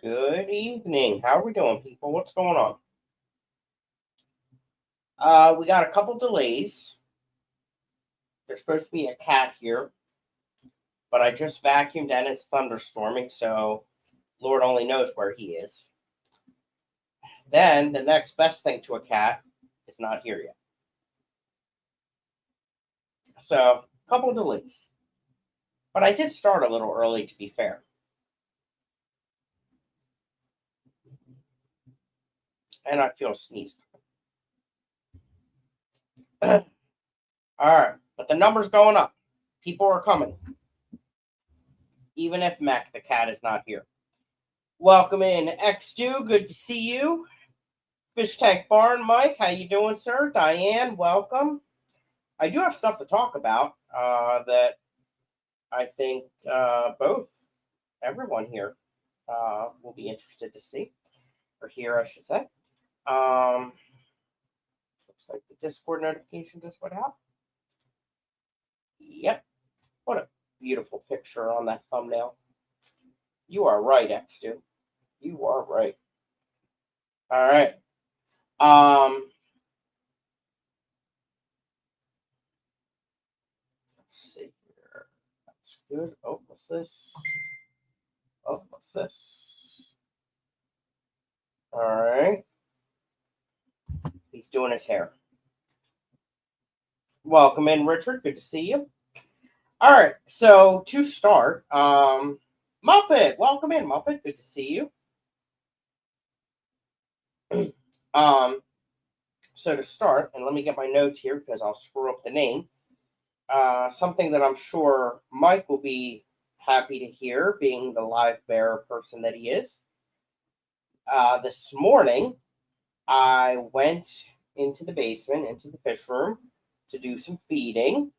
Good evening. How are we doing, people? What's going on? We got a couple delays. There's supposed to be a cat here, but I just vacuumed and it's thunderstorming, so Lord only knows where he is. Then the next best thing to a cat is not here yet. So, a couple delays. But I did start a little early, to be fair. And I feel sneezed. All right, but the number's going up. People are coming, even if Mack the cat is not here. Welcome in, X2. Good to see you. Fish Tank Barn, Mike. How you doing, sir? Diane, welcome. I do have stuff to talk about that I think everyone here will be interested to see, or hear, I should say. Looks like the Discord notification just went out. Yep. What a beautiful picture on that thumbnail. You are right, X2. You are right. All right. Let's see here. That's good. Oh, what's this? Oh, what's this? All right. He's doing his hair. Welcome in, Richard. Good to see you. All right. So to start, Muppet, welcome in, Muppet. Good to see you. So to start, and let me get my notes here because I'll screw up the name. Something that I'm sure Mike will be happy to hear, being the live bearer person that he is. This morning, I went into the basement, into the fish room, to do some feeding,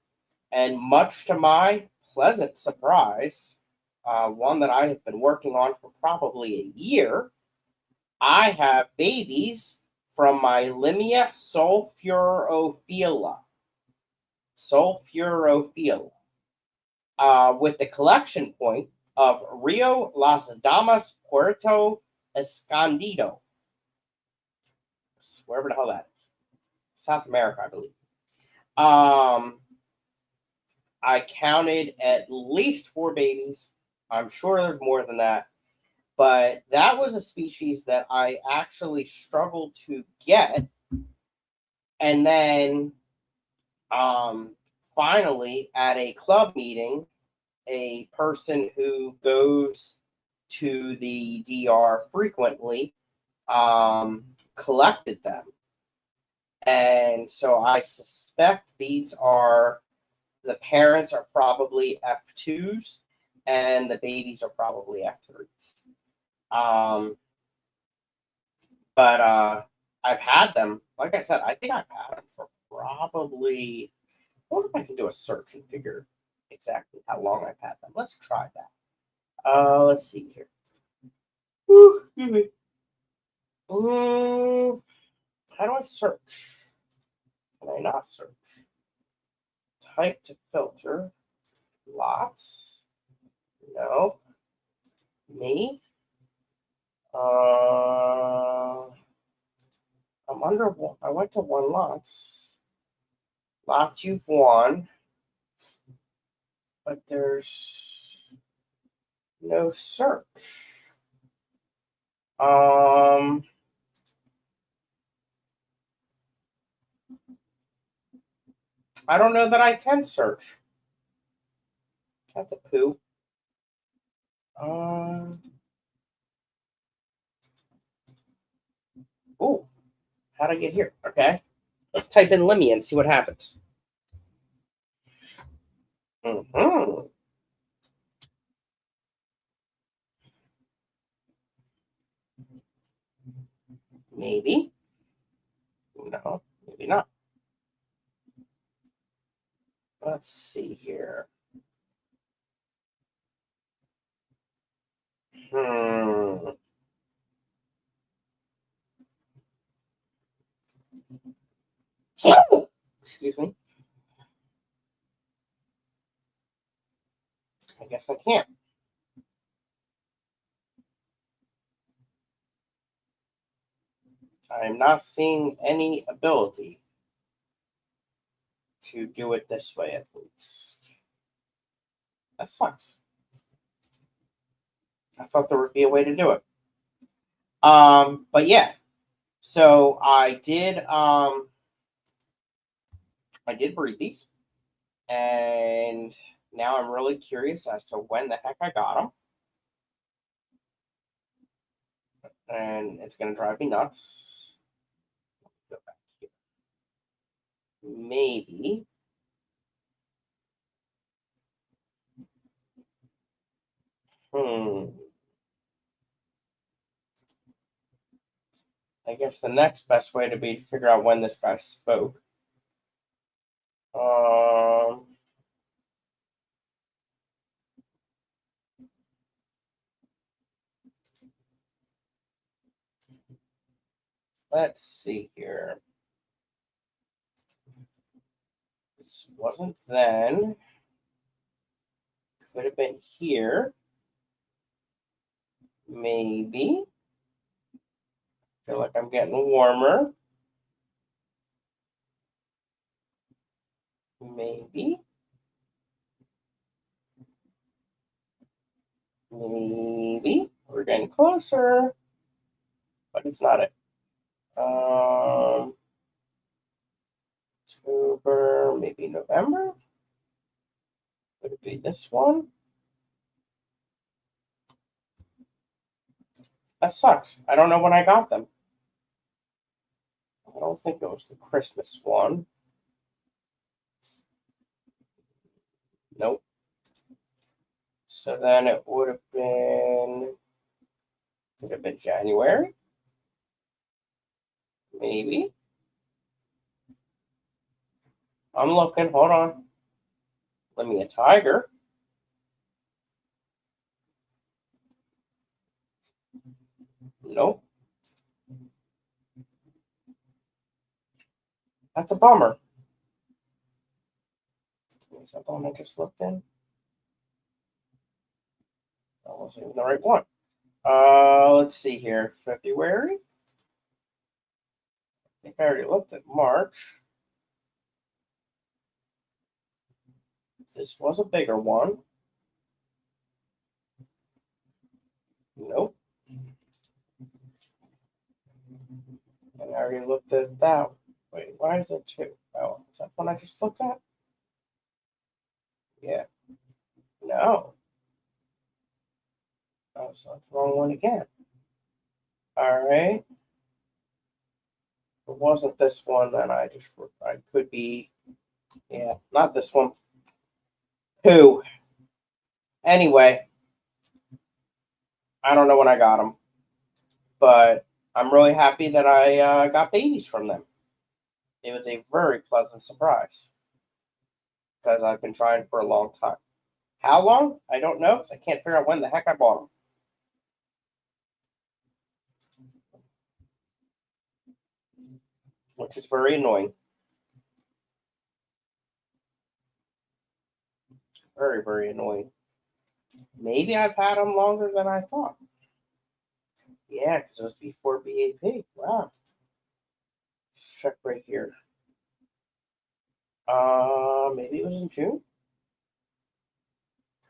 and much to my pleasant surprise, one that I have been working on for probably a year, I have babies from my Limia sulfurophila. With the collection point of Rio Las Damas Puerto Escondido. Wherever the hell that is. South America, I believe. I counted at least 4 babies. I'm sure there's more than that. But that was a species that I actually struggled to get. And then finally, at a club meeting, a person who goes to the DR frequently collected them. And so I suspect the parents are probably F2s and the babies are probably F3s. But I've had them, like I said, I think I've had them for probably, I wonder if I can do a search and figure exactly how long I've had them. Let's try that. Let's see here. Excuse me. How do I search? Can I not search? Type to filter. Lots. No. Me. I'm under one. I went to one lots. Lots you've won. But there's no search. I don't know that I can search. That's a poo. Oh, how'd I get here? Okay. Let's type in Limmy and see what happens. Maybe. No, maybe not. Let's see here. Excuse me. I guess I can't. I am not seeing any ability to do it this way, at least. That sucks. I thought there would be a way to do it. But yeah. So I did breed these, and now I'm really curious as to when the heck I got them. And it's going to drive me nuts. Go back here. Maybe. I guess the next best way to be to figure out when this guy spoke. Let's see here. This wasn't then. Could have been here. Maybe. Feel like I'm getting warmer. Maybe. Maybe. We're getting closer. But it's not it. October, maybe November. Could it be this one? That sucks. I don't know when I got them. I don't think it was the Christmas one. Nope. So then it would have been January. Maybe. I'm looking. Hold on. Let me a tiger. Nope. That's a bummer. Is that the one I just looked in? That wasn't even the right one. Let's see here. February. I think I already looked at March. This was a bigger one. Nope. And I already looked at that. Wait, why is it two? Oh, is that one I just looked at? Yeah. No. Oh, so that's the wrong one again. All right. If it wasn't this one, then I could be, yeah, not this one. Who? Anyway, I don't know when I got them, but I'm really happy that I got babies from them. It was a very pleasant surprise because I've been trying for a long time. How long? I don't know because I can't figure out when the heck I bought them. Which is very annoying. Very, very annoying. Maybe I've had them longer than I thought. Yeah, because it was before BAP. Wow. Let's check right here. Maybe it was in June.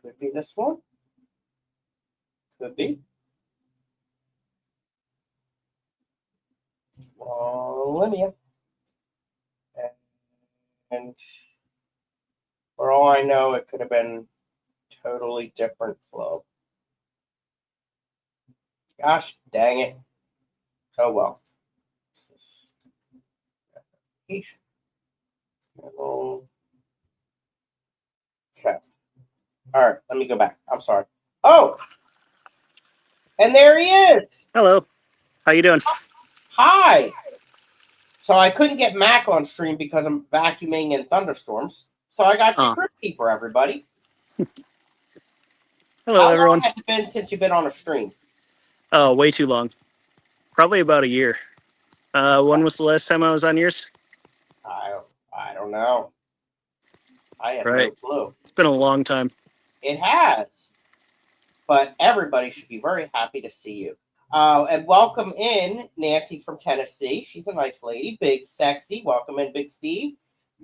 Could be this one. Could be. Linnea. And for all I know, it could have been totally different club. Gosh dang it. Oh well. Okay. All right, let me go back. I'm sorry. Oh, and there he is. Hello. How you doing? Hi. So I couldn't get Mac on stream because I'm vacuuming in thunderstorms. So I got you Crypt Keeper, everybody. Hello, everyone. How long has it been since you've been on a stream? Oh, way too long. Probably about a year. When was the last time I was on yours? I don't know. I have no clue. It's been a long time. It has. But everybody should be very happy to see you. And welcome in Nancy from Tennessee. She's a nice lady. Big Sexy. Welcome in, Big Steve.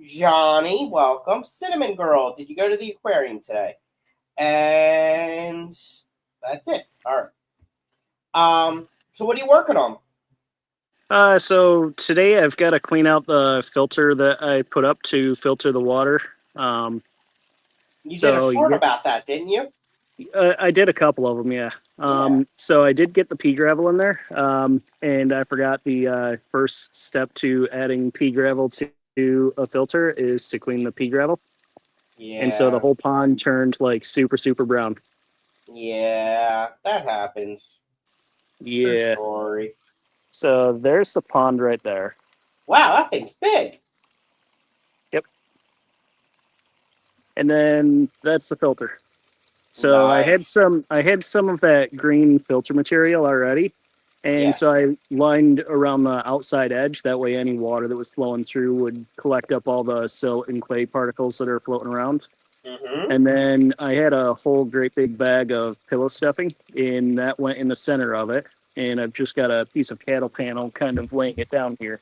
Johnny, welcome. Cinnamon Girl, did you go to the aquarium today? And that's it. All right. So what are you working on? So today I've got to clean out the filter that I put up to filter the water. Um, You did a so short about that, didn't you? I did a couple of them, yeah. Yeah. So I did get the pea gravel in there, and I forgot the first step to adding pea gravel to a filter is to clean the pea gravel. And so the Yeah. whole pond turned like super, super brown. Yeah. That happens. True Yeah. story. So there's the pond right there. Wow, that thing's big. Yep. And then that's the filter. So Nice. I had some of that green filter material already. And Yeah. so I lined around the outside edge. That way any water that was flowing through would collect up all the silt and clay particles that are floating around. Mm-hmm. And then I had a whole great big bag of pillow stuffing, and that went in the center of it. And I've just got a piece of cattle panel kind of laying it down here.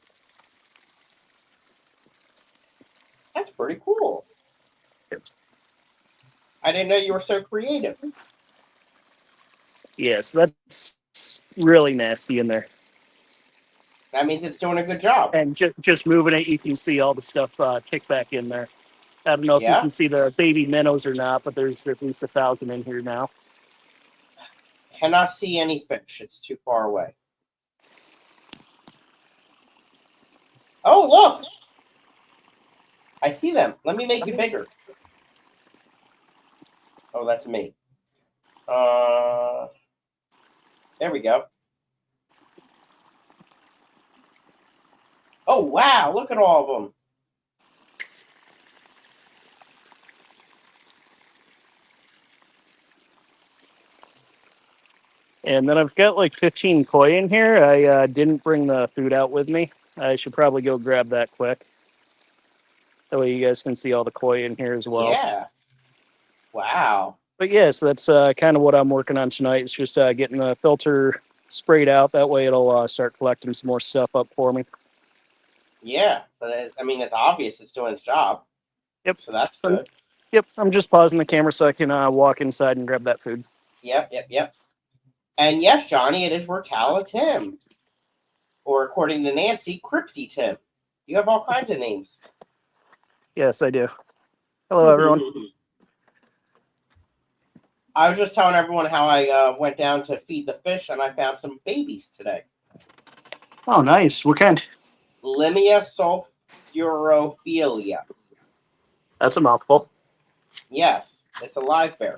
That's pretty cool. I didn't know you were so creative. Yes, that's really nasty in there. That means it's doing a good job. And just moving it, you can see all the stuff kick back in there. I don't know if you Yeah. can see the baby minnows or not, but there's at least 1,000 in here now. Cannot see any fish. It's too far away. Oh, look. I see them. Let me make you bigger. Oh, that's me. There we go. Oh, wow. Look at all of them. And then I've got like 15 koi in here. I didn't bring the food out with me. I should probably go grab that quick. That way you guys can see all the koi in here as well. Yeah. Wow. But yeah, so that's kind of what I'm working on tonight. It's just getting the filter sprayed out. That way it'll start collecting some more stuff up for me. Yeah. But I mean, it's obvious it's doing its job. Yep. So that's good. Yep. I'm just pausing the camera so I can walk inside and grab that food. Yep. And yes, Johnny, it is Rotala Tim. Or according to Nancy, Crypty Tim. You have all kinds of names. Yes, I do. Hello, everyone. I was just telling everyone how I went down to feed the fish and I found some babies today. Oh, nice. What kind? Limia sulfurophilia. That's a mouthful. Yes, it's a live bear.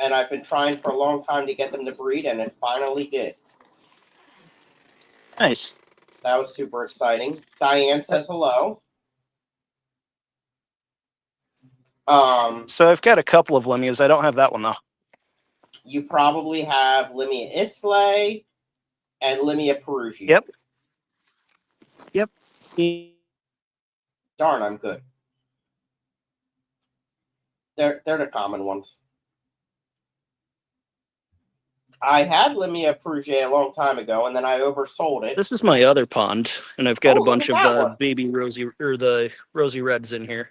And I've been trying for a long time to get them to breed, and it finally did. Nice. That was super exciting. Diane says hello. So I've got a couple of Limias. I don't have that one though. You probably have Limia Islay and Limia Perugia. Yep. Darn, I'm good. They're the common ones. I had Limia Perugia a long time ago, and then I oversold it. This is my other pond, and I've got a look bunch at of that the one. baby rosy or the rosy reds in here.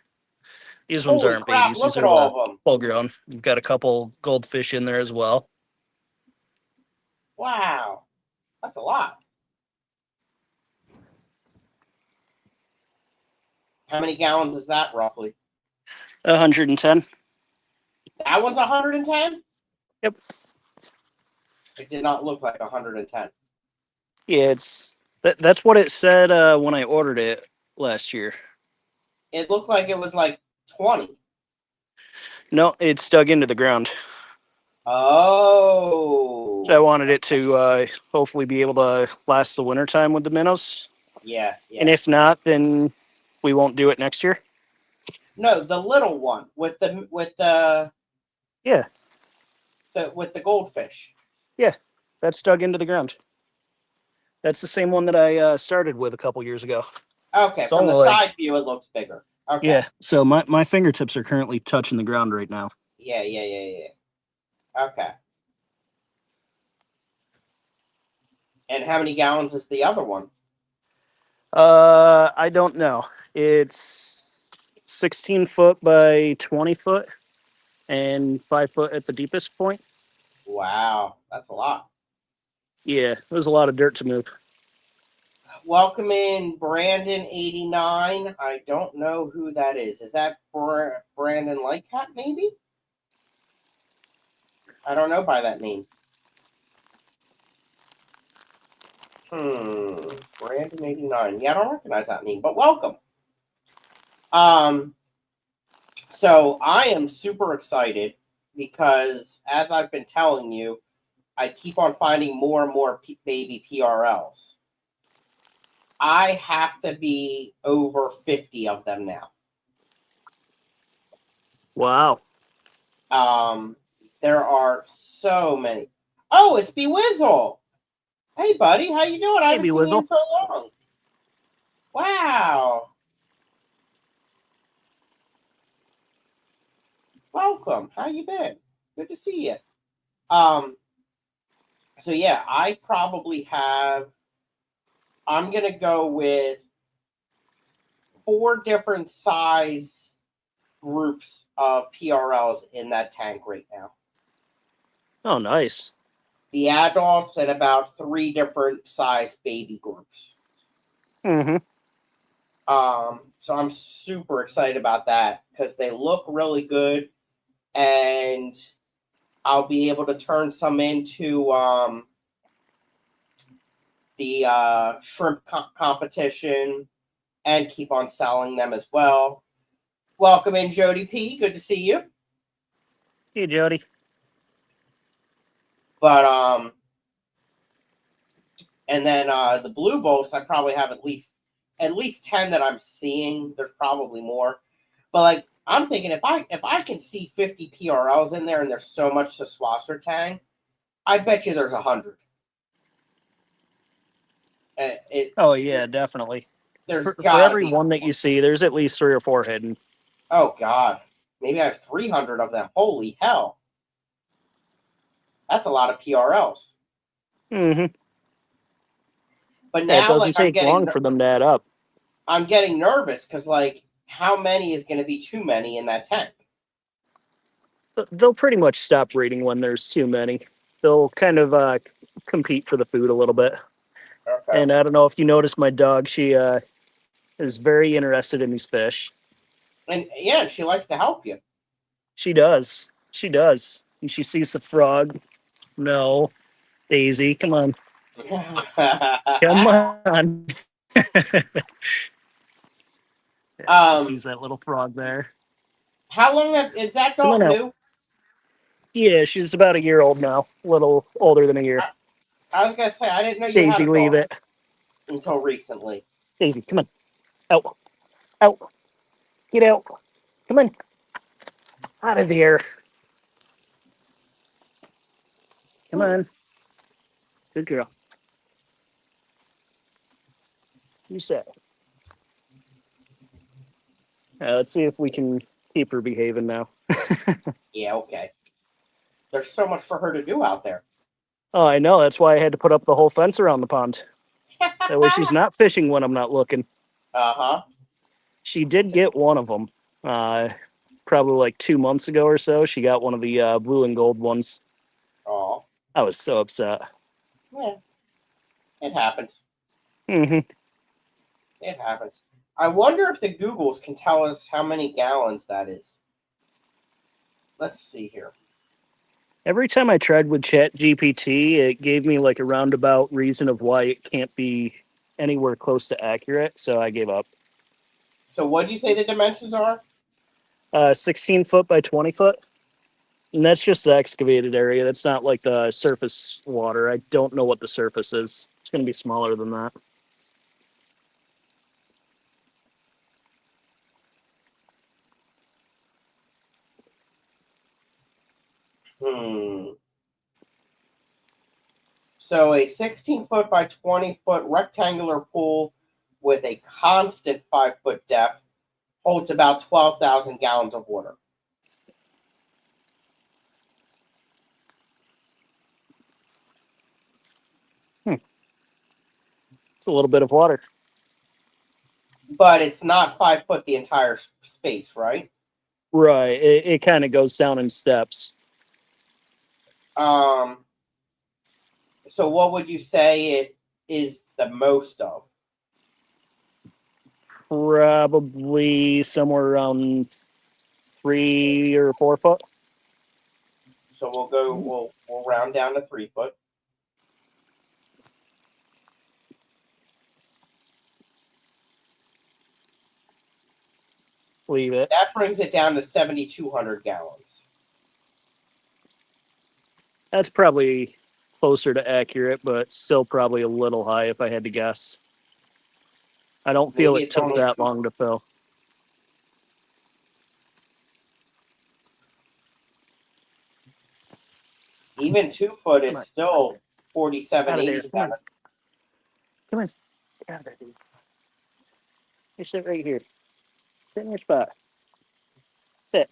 These ones Holy aren't crap, babies. look These at are all the of them. full grown. We've got a couple goldfish in there as well. Wow. That's a lot. How many gallons is that roughly? 110. That one's 110? Yep. It did not look like 110. Yeah, that's what it said when I ordered it last year. It looked like it was like 20. No, it's dug into the ground. Oh. So I wanted it to hopefully be able to last the wintertime with the minnows. Yeah. And if not, then we won't do it next year. No, the little one with the Yeah. with the goldfish. Yeah, that's dug into the ground. That's the same one that I started with a couple years ago. Okay, It's from the all like- side view, it looks bigger. Okay. Yeah, so my fingertips are currently touching the ground right now. Yeah. Okay. And how many gallons is the other one? I don't know. It's 16 foot by 20 foot and 5 foot at the deepest point. Wow, that's a lot. Yeah, there's a lot of dirt to move. Welcome in Brandon89. I don't know who that is. Is that Brandon Lightcat, maybe? I don't know by that name. Brandon89. Yeah, I don't recognize that name, but welcome. So I am super excited because, as I've been telling you, I keep on finding more and more baby PRLs. I have to be over 50 of them now. Wow. There are so many. Oh, it's Bewizzle. Hey, buddy, how you doing? I haven't seen you in so long. Wow. Welcome. How you been? Good to see you. So yeah, I probably have. I'm gonna go with 4 different size groups of PRLs in that tank right now. Oh, nice. The adults and about 3 different size baby groups. Mm-hmm. So I'm super excited about that because they look really good, and I'll be able to turn some into the shrimp competition and keep on selling them as well. Welcome in, Jody P. Good to see you. Hey, Jody. But and then the blue bolts, I probably have at least 10 that I'm seeing. There's probably more, but like I'm thinking if I can see 50 PRLs in there and there's so much to Swasser Tang, I bet you there's 100. Oh yeah, definitely. There's For every one that you see, there's at least 3 or 4 hidden. Oh God, maybe I have 300 of them. Holy hell, that's a lot of PRLs. Mm-hmm. But now, it doesn't take long for them to add up. I'm getting nervous because, like, how many is going to be too many in that tank? They'll pretty much stop breeding when there's too many. They'll kind of compete for the food a little bit. Okay. And I don't know if you noticed my dog. She is very interested in these fish. And yeah, she likes to help you. She does. She does. And she sees the frog. No, Daisy, come on. Come on. She sees that little frog there. How long is that dog new? Yeah, she's about a year old now. A little older than a year. I was gonna say I didn't know you Daisy, had a dog leave it until recently. Daisy, come on. Out. Out. Get out. Come on. Out of there. Come on. Good girl. You say. Let's see if we can keep her behaving now. Yeah, okay. There's so much for her to do out there. Oh, I know. That's why I had to put up the whole fence around the pond. That way she's not fishing when I'm not looking. Uh-huh. She did get one of them. Probably like 2 months ago or so. She got one of the blue and gold ones. Oh. I was so upset. Yeah. It happens. Mm-hmm. It happens. I wonder if the Googles can tell us how many gallons that is. Let's see here. Every time I tried with Chat GPT, it gave me like a roundabout reason of why it can't be anywhere close to accurate, so I gave up. So what did you say the dimensions are? 16 foot by 20 foot. And that's just the excavated area. That's not like the surface water. I don't know what the surface is. It's going to be smaller than that. So a 16 foot by 20 foot rectangular pool with a constant 5 foot depth holds about 12,000 gallons of water. It's a little bit of water. But it's not 5 foot the entire space, right? Right. It kind of goes down in steps. So what would you say it is the most of? Probably somewhere around 3 or 4 foot. So we'll round down to 3 foot. Leave it. That brings it down to 7,200 gallons. That's probably closer to accurate, but still probably a little high if I had to guess. I don't feel Maybe it it's took only that 2 long to fill. Even 2 foot, Come it's on. still 47, Out of there. 87. Come on. Come on. Get out of there, dude. You sit right here. Sit in your spot. Sit.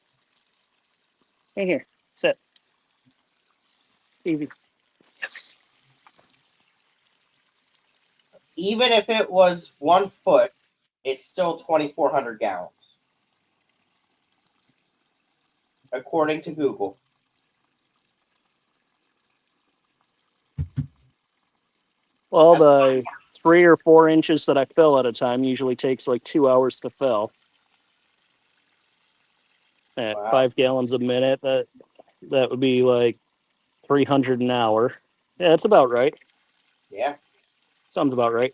In here. Sit. Easy. Yes. Even if it was 1 foot, it's still 2,400 gallons, according to Google. Well, That's the 3 or 4 inches that I fill at a time usually takes like 2 hours to fill. At wow. 5 gallons a minute, that would be like 300 an hour. Yeah, that's about right. Yeah, Sounds about right.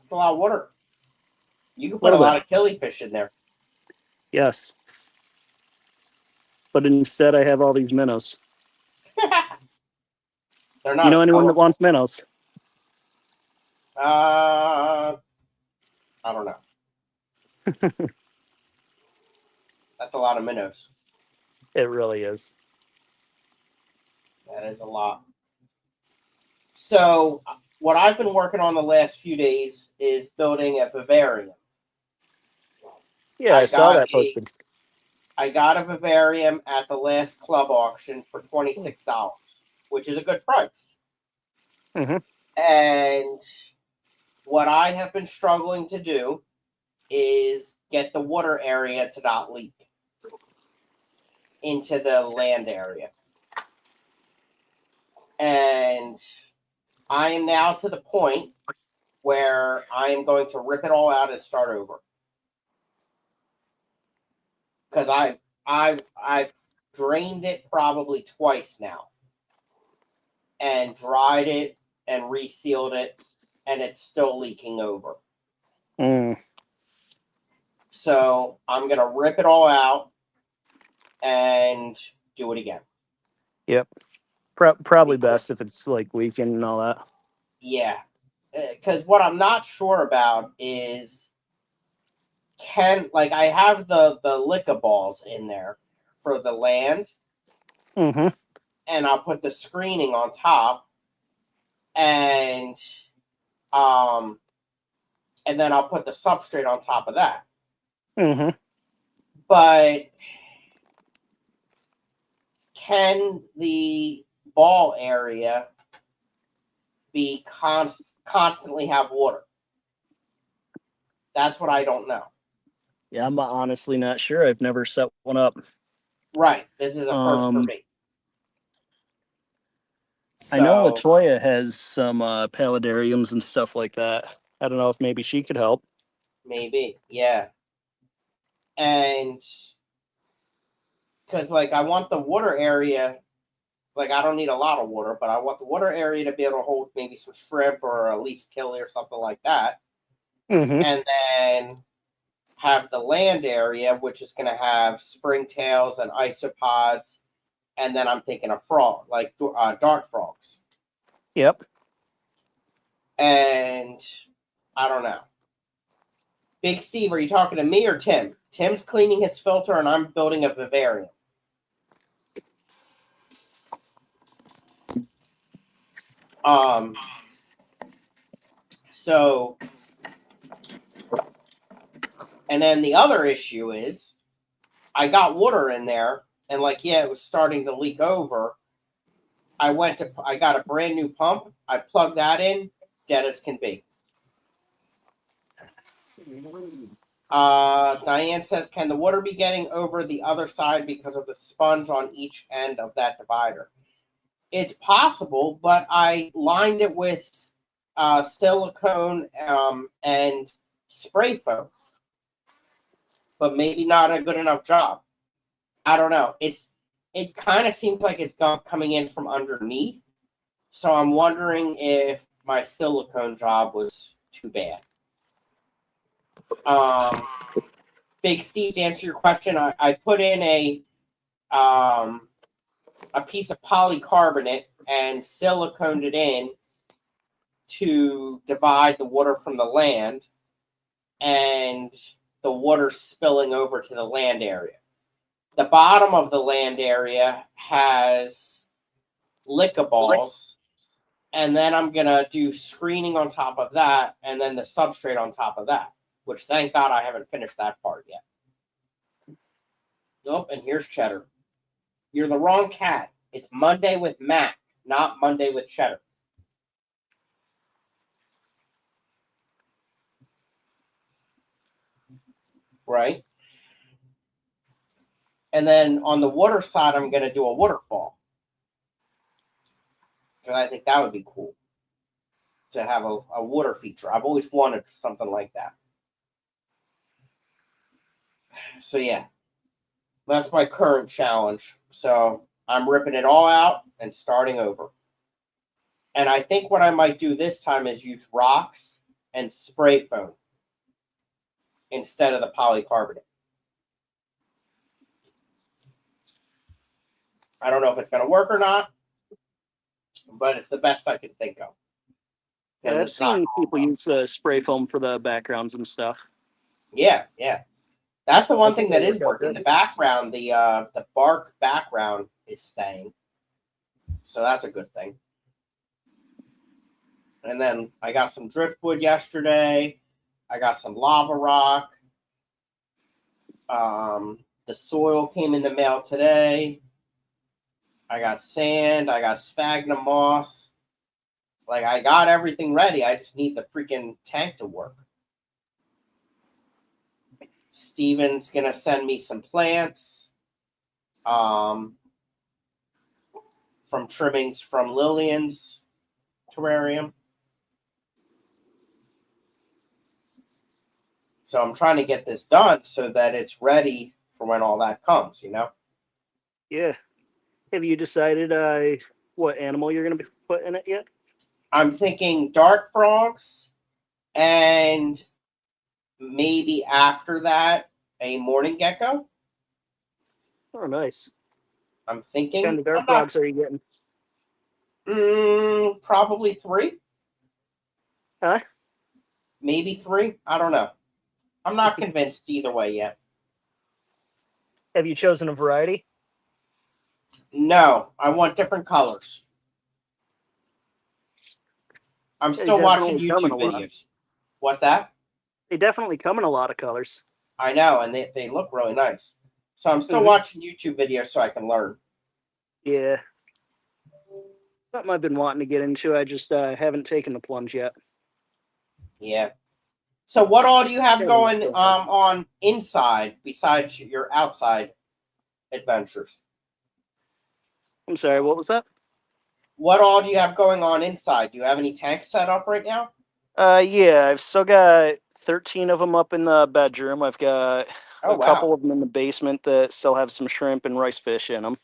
it's a lot of water. You could put a Little lot bit. of killifish in there. Yes. But instead, I have all these minnows. They're You not know as anyone that colorful. wants minnows? I don't know. That's a lot of minnows. It really is. That is a lot. So, what I've been working on the last few days is building a vivarium. Yeah, I saw that a posted. I got a vivarium at the last club auction for $26, which is a good price. Mm-hmm. And what I have been struggling to do is get the water area to not leak into the land area. And I am now to the point where I am going to rip it all out and start over. Because I've drained it probably twice now. And dried it and resealed it, and it's still leaking over. Mm. So I'm gonna rip it all out and do it again. Yep. Probably best if it's like leaking and all that. Yeah, because what I'm not sure about is I have the Licka balls in there for the land, Mm-hmm. and I'll put the screening on top, and um, and then I'll put the substrate on top of that. Mm-hmm. But can the ball area be constantly have water? That's what I don't know. Yeah, I'm honestly not sure. I've never set one up. Right. This is a first for me. I know So Latoya has some paludariums and stuff like that. I don't know if maybe she could help. maybe, yeah. And because I want the water area, I don't need a lot of water, but I want the water area to be able to hold maybe some shrimp or at least killie or something like that. Mm-hmm. And then have the land area, which is going to have springtails and isopods, and then I'm thinking of frog, dart frogs. Yep. And I don't know. Big Steve, are you talking to me or Tim? Tim's cleaning his filter, and I'm building a vivarium. So, and then the other issue is I got water in there, and it was starting to leak over, I got a brand new pump. I plugged that in, dead as can be. Diane says, can the water be getting over the other side because of the sponge on each end of that divider? It's possible, but I lined it with silicone and spray foam. But maybe not a good enough job. I don't know. It kind of seems like it's coming in from underneath. So I'm wondering if my silicone job was too bad. Big Steve, to answer your question, I put in a piece of polycarbonate and siliconed it in to divide the water from the land and the water spilling over to the land area. The bottom of the land area has Licka balls, and then I'm going to do screening on top of that, and then the substrate on top of that, which thank God I haven't finished that part yet. Nope, and here's Cheddar. You're the wrong cat. It's Monday with Mac, not Monday with Cheddar. Right? And then on the water side, I'm going to do a waterfall. Because I think that would be cool to have a water feature. I've always wanted something like that. So yeah, that's my current challenge. So I'm ripping it all out and starting over. And I think what I might do this time is use rocks and spray foam instead of the polycarbonate. I don't know if it's going to work or not, but it's the best I could think of. Yeah, I've seen people use spray foam for the backgrounds and stuff. Yeah. That's the one thing that is working. The background, the bark background is staying. So that's a good thing. And then I got some driftwood yesterday. I got some lava rock. The soil came in the mail today. I got sand. I got sphagnum moss. Like, I got everything ready. I just need the freaking tank to work. Steven's going to send me some plants from trimmings from Lillian's terrarium. So I'm trying to get this done so that it's ready for when all that comes, you know? Yeah. Have you decided what animal you're going to be putting in it yet? I'm thinking dart frogs, and maybe after that, a morning gecko. Oh, nice. I'm thinking. What kind of dart frogs are you getting? Probably 3. Huh? Maybe 3. I don't know. I'm not convinced either way yet. Have you chosen a variety? No, I want different colors. I'm still watching YouTube videos. What's that? They definitely come in a lot of colors. I know, and they look really nice. So I'm still watching YouTube videos so I can learn. Yeah. Something I've been wanting to get into. I just haven't taken the plunge yet. Yeah. So what all do you have going on inside besides your outside adventures? I'm sorry, what was that? What all do you have going on inside? Do you have any tanks set up right now? Yeah, I've still got 13 of them up in the bedroom. I've got a couple of them in the basement that still have some shrimp and rice fish in them.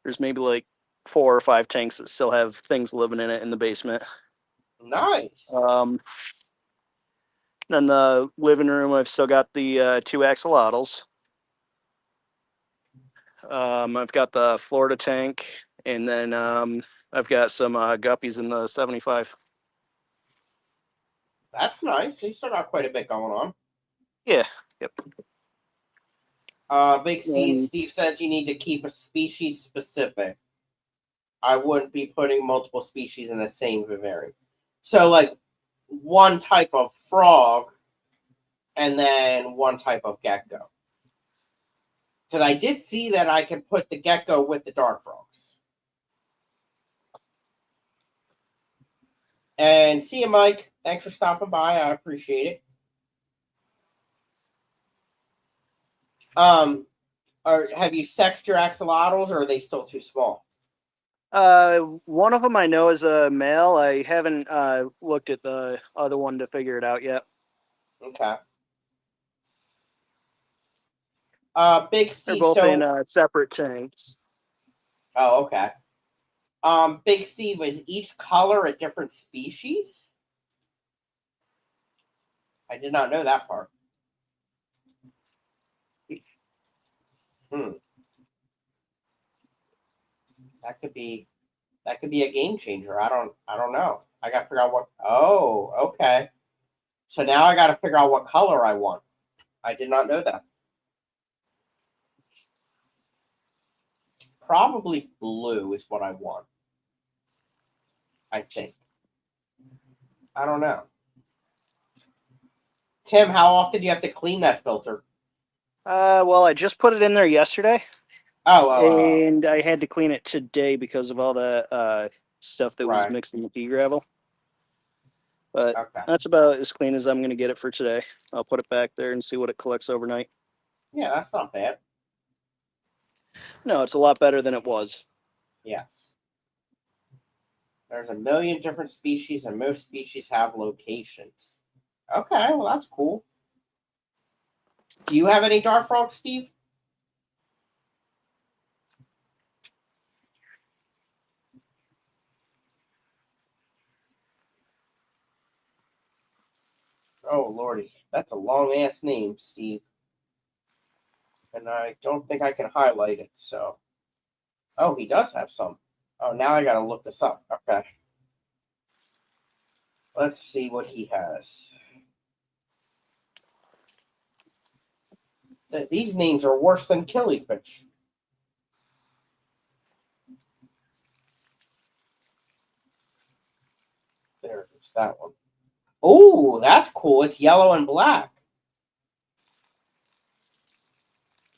There's maybe like 4 or 5 tanks that still have things living in it in the basement. Nice. Then the living room, I've still got the 2 axolotls. I've got the Florida tank, and then I've got some guppies in the 75. That's nice. You still got quite a bit going on. Yeah. Yep. Big C, Steve says you need to keep a species specific. I wouldn't be putting multiple species in the same vivarium. So, like, one type of frog and then one type of gecko. Because I did see that I can put the gecko with the dart frogs. And see you, Mike. Thanks for stopping by. I appreciate it. Have you sexed your axolotls, or are they still too small? One of them I know is a male. I haven't looked at the other one to figure it out yet. Okay. Big Steve. They're both in separate tanks. Oh, okay. Big Steve, is each color a different species? I did not know that part. That could be a game changer. I don't know. I gotta figure out what. Oh, okay. So now I gotta figure out what color I want. I did not know that. Probably blue is what I want. I think. I don't know. Tim, how often do you have to clean that filter? Well, I just put it in there yesterday. And I had to clean it today because of all the stuff that was mixed in the pea gravel. But that's about as clean as I'm going to get it for today. I'll put it back there and see what it collects overnight. Yeah, that's not bad. No, it's a lot better than it was. Yes. There's a million different species, and most species have locations. Okay, well, that's cool. Do you have any dart frogs, Steve? Oh, Lordy. That's a long-ass name, Steve. And I don't think I can highlight it, so. Oh, he does have some. Oh, now I gotta look this up. Okay. Let's see what he has. These names are worse than killifish. There's that one. Oh, that's cool. It's yellow and black.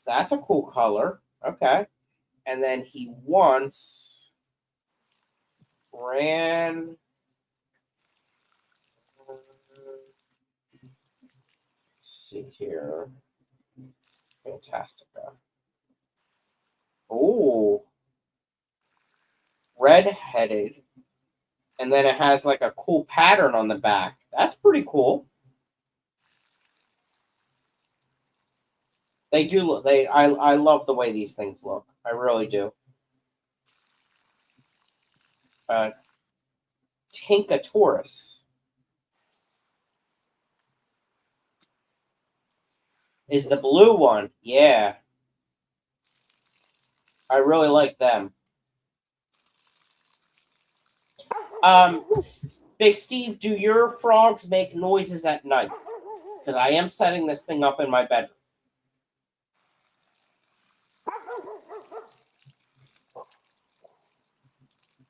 That's a cool color. Okay. And then he wants ran. Let's see here. Fantastica. Oh, red-headed. And then it has like a cool pattern on the back. That's pretty cool. They do look. I love the way these things look. I really do. Tincatoris is the blue one. Yeah, I really like them. Big Steve, do your frogs make noises at night? Because I am setting this thing up in my bedroom.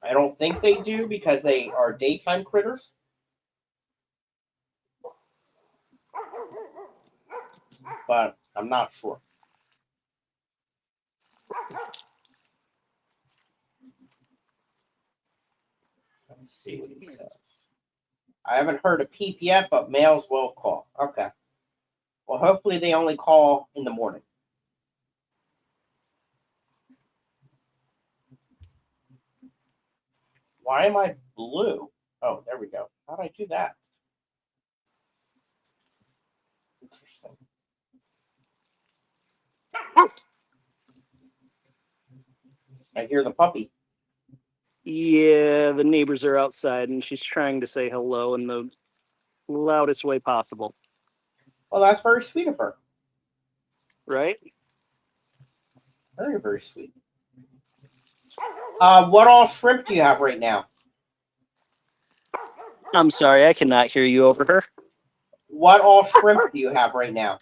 I don't think they do because they are daytime critters. But I'm not sure. Let's see what he says. I haven't heard a peep yet, but males will call. Okay. Well, hopefully they only call in the morning. Why am I blue? Oh, there we go. How did I do that? Interesting. I hear the puppy. Yeah, the neighbors are outside, and she's trying to say hello in the loudest way possible. Well, that's very sweet of her. Right? Very, very sweet. What all shrimp do you have right now? I'm sorry, I cannot hear you over her. What all shrimp do you have right now?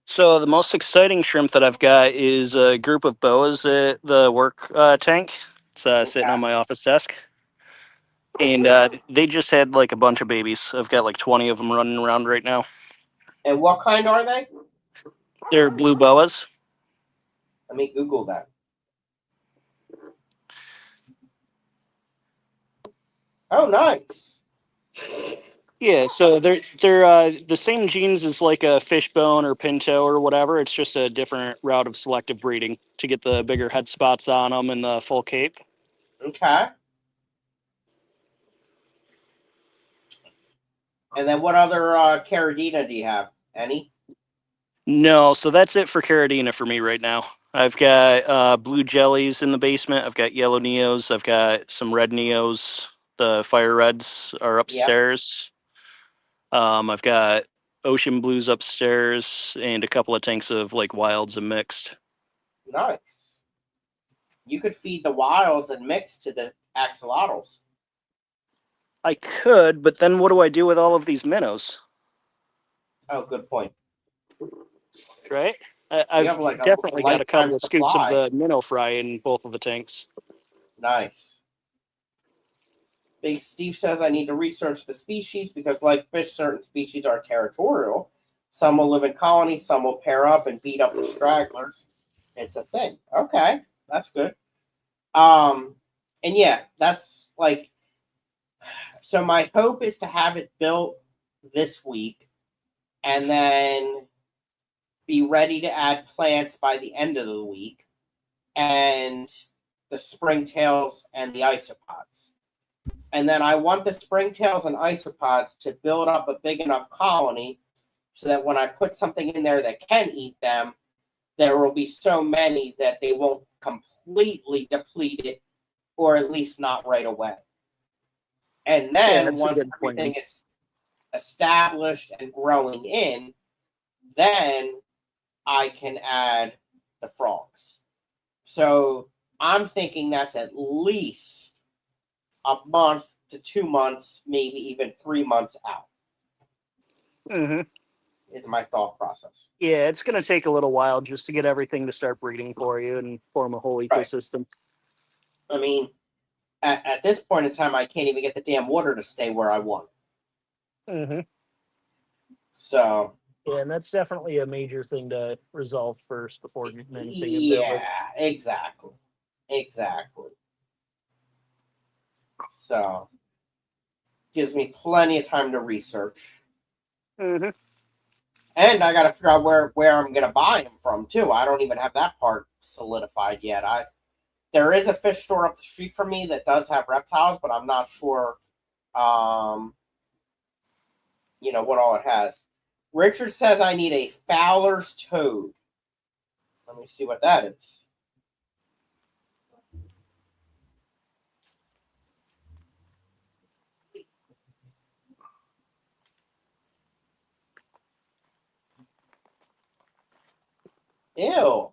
So the most exciting shrimp that I've got is a group of boas at the work tank. It's sitting on my office desk. And they just had like a bunch of babies. I've got like 20 of them running around right now. And what kind are they? They're blue boas. Let me Google that. Oh, nice. Yeah, so they're the same genes as like a fishbone or pinto or whatever. It's just a different route of selective breeding to get the bigger head spots on them and the full cape. Okay. And then what other Caradina do you have? Any? No, so that's it for Caradina for me right now. I've got blue jellies in the basement. I've got yellow neos. I've got some red neos. The fire reds are upstairs. I've got ocean blues upstairs and a couple of tanks of like wilds and mixed. Nice. You could feed the wilds and mix to the axolotls. I could, but then what do I do with all of these minnows? Oh, good point. Right? You I've have like a definitely got a lifetime couple of scoops of supply. the minnow fry in both of the tanks. Nice. Big Steve says I need to research the species because, like fish, certain species are territorial. Some will live in colonies, some will pair up and beat up the stragglers. It's a thing. Okay, that's good. And yeah, that's like, so my hope is to have it built this week and then be ready to add plants by the end of the week and the springtails and the isopods. And then I want the springtails and isopods to build up a big enough colony so that when I put something in there that can eat them, there will be so many that they won't completely deplete it, or at least not right away. And then once everything is established and growing in, then I can add the frogs. So I'm thinking that's at least a month to 2 months, maybe even 3 months out. Mm-hmm. Is my thought process. Yeah, it's going to take a little while just to get everything to start breeding for you and form a whole ecosystem. Right. I mean, at this point in time, I can't even get the damn water to stay where I want. Mm-hmm. So. Yeah, and that's definitely a major thing to resolve first before getting anything. Yeah, exactly. Exactly. So, gives me plenty of time to research. Mm-hmm. And I got to figure out where I'm going to buy them from, too. I don't even have that part solidified yet. There is a fish store up the street from me that does have reptiles, but I'm not sure, what all it has. Richard says I need a Fowler's toad. Let me see what that is. Ew.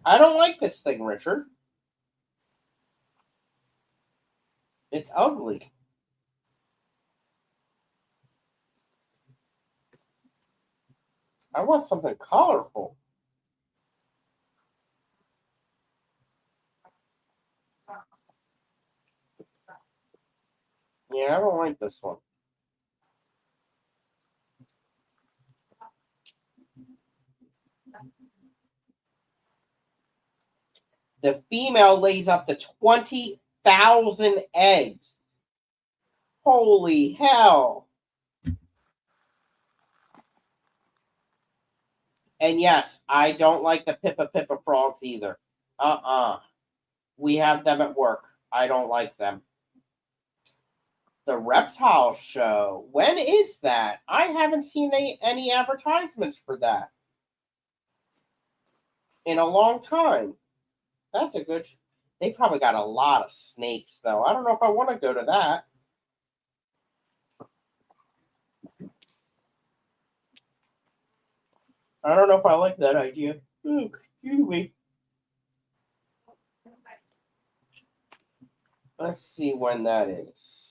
I don't like this thing, Richard. It's ugly. I want something colorful. Yeah, I don't like this one. The female lays up to 20,000 eggs. Holy hell. And yes, I don't like the Pippa Pippa frogs either. We have them at work. I don't like them. The reptile show. When is that? I haven't seen any advertisements for that in a long time. That's a good. They probably got a lot of snakes, though. I don't know if I want to go to that. I don't know if I like that idea. Ooh, excuse me. Let's see when that is.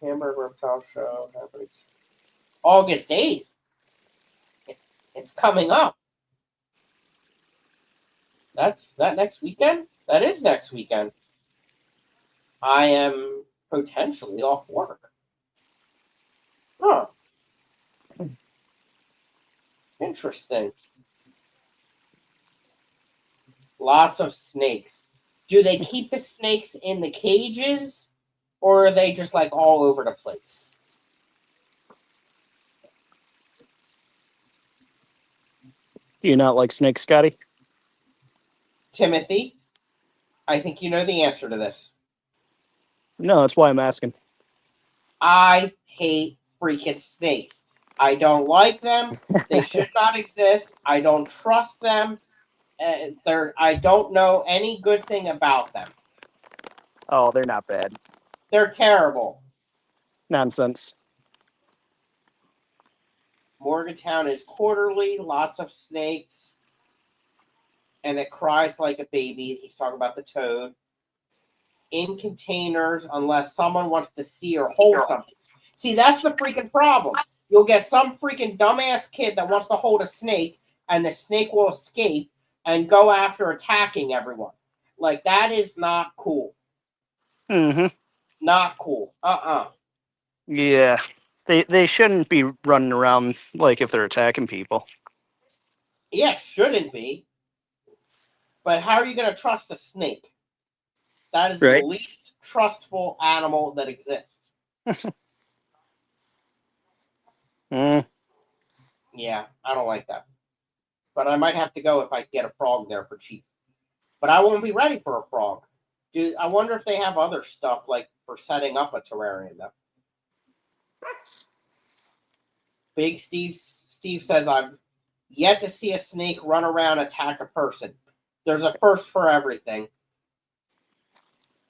Hamburger Reptile Show happens August 8th. It's coming up. That's that next weekend? That is next weekend. I am potentially off work. Huh. Interesting. Lots of snakes. Do they keep the snakes in the cages, or are they just like all over the place? Do you not like snakes, Scotty? Timothy, I think you know the answer to this. No, that's why I'm asking. I hate freaking snakes. I don't like them. They should not exist. I don't trust them. I don't know any good thing about them. Oh, they're not bad. They're terrible. Nonsense. Morgantown is quarterly, lots of snakes, and it cries like a baby. He's talking about the toad. In containers, unless someone wants to see or hold something. See, that's the freaking problem. You'll get some freaking dumbass kid that wants to hold a snake, and the snake will escape and go after attacking everyone. Like, that is not cool. Mm-hmm. Not cool. Yeah. They shouldn't be running around like if they're attacking people. Yeah, shouldn't be. But how are you going to trust a snake? That is right. the least trustful animal that exists. Yeah, I don't like that. But I might have to go if I get a frog there for cheap. But I won't be ready for a frog. Dude, I wonder if they have other stuff like for setting up a terrarium though. Big Steve says I've yet to see a snake run around attack a person. There's a first for everything.